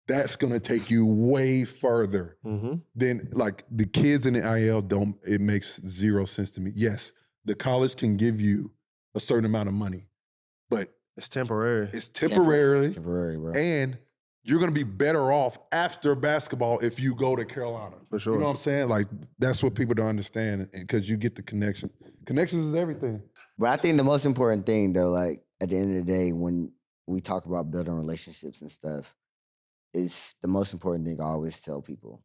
That's gonna take you way further than, like, the kids in the IL don't. It makes zero sense to me. Yes, the college can give you a certain amount of money, but it's temporary. It's temporary, bro. and you're gonna be better off after basketball if you go to Carolina. For sure. You know what I'm saying? Like, that's what people don't understand, because you get the connection. Connections is everything. But I think the most important thing, though, like, at the end of the day, when we talk about building relationships and stuff, is the most important thing I always tell people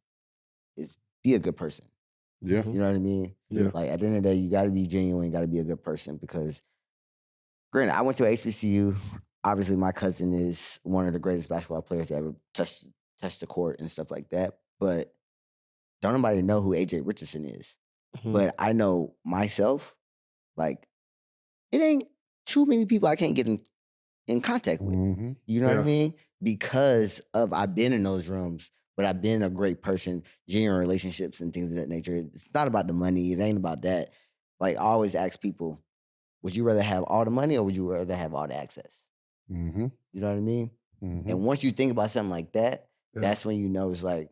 is be a good person. Yeah. You know what I mean? Yeah. Like, at the end of the day, you got to be genuine, got to be a good person, because, granted, I went to HBCU. Obviously, my cousin is one of the greatest basketball players to ever touch the court and stuff like that. But don't nobody know who AJ Richardson is. But I know myself, like, it ain't too many people I can't get in contact with. You know what I mean? Because I've been in those rooms, but I've been a great person, genuine relationships and things of that nature. It's not about the money. It ain't about that. like I always ask people, would you rather have all the money or would you rather have all the access? Mm-hmm. You know what I mean? Mm-hmm. And once you think about something like that, that's when you know it's like,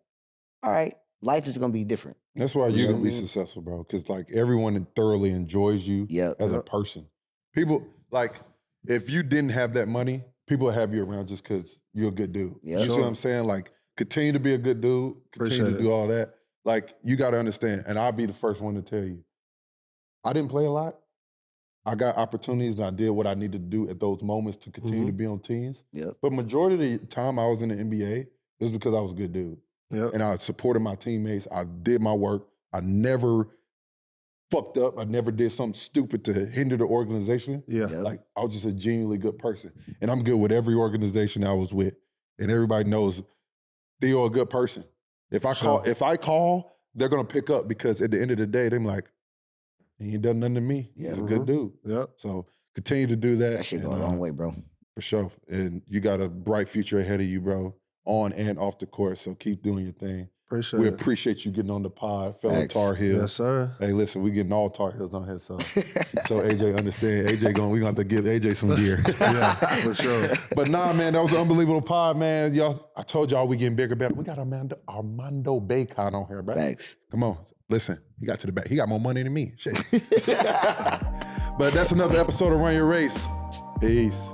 all right, life is gonna be different. That's why you're gonna be successful, bro. Because like everyone thoroughly enjoys you as a person. People like if you didn't have that money, people would have you around just because you're a good dude. You see what I'm saying? Like continue to be a good dude, continue to do all that. Like you got to understand, and I'll be the first one to tell you, I didn't play a lot. I got opportunities and I did what I needed to do at those moments to continue to be on teams. But majority of the time I was in the NBA, it was because I was a good dude. And I supported my teammates. I did my work. I never fucked up. I never did something stupid to hinder the organization. Like I was just a genuinely good person. And I'm good with every organization I was with. And everybody knows Theo a good person. If I call, they're gonna pick up because at the end of the day, they're like, he ain't done nothing to me. He's a good dude. So continue to do that. That shit go a long way, bro. For sure. And you got a bright future ahead of you, bro, on and off the court. So keep doing your thing. We appreciate you getting on the pod, fellow Tar Heel. Yes, sir. Hey, listen, we getting all Tar Heels on here, so AJ understand. We gonna have to give AJ some gear. Yeah, for sure. But nah, man, that was an unbelievable pod, man. Y'all, I told y'all we getting bigger, better. We got Armando Bacot on here, bro. Thanks. Come on, listen. He got to the back. He got more money than me. Shit. But that's another episode of Run Your Race. Peace.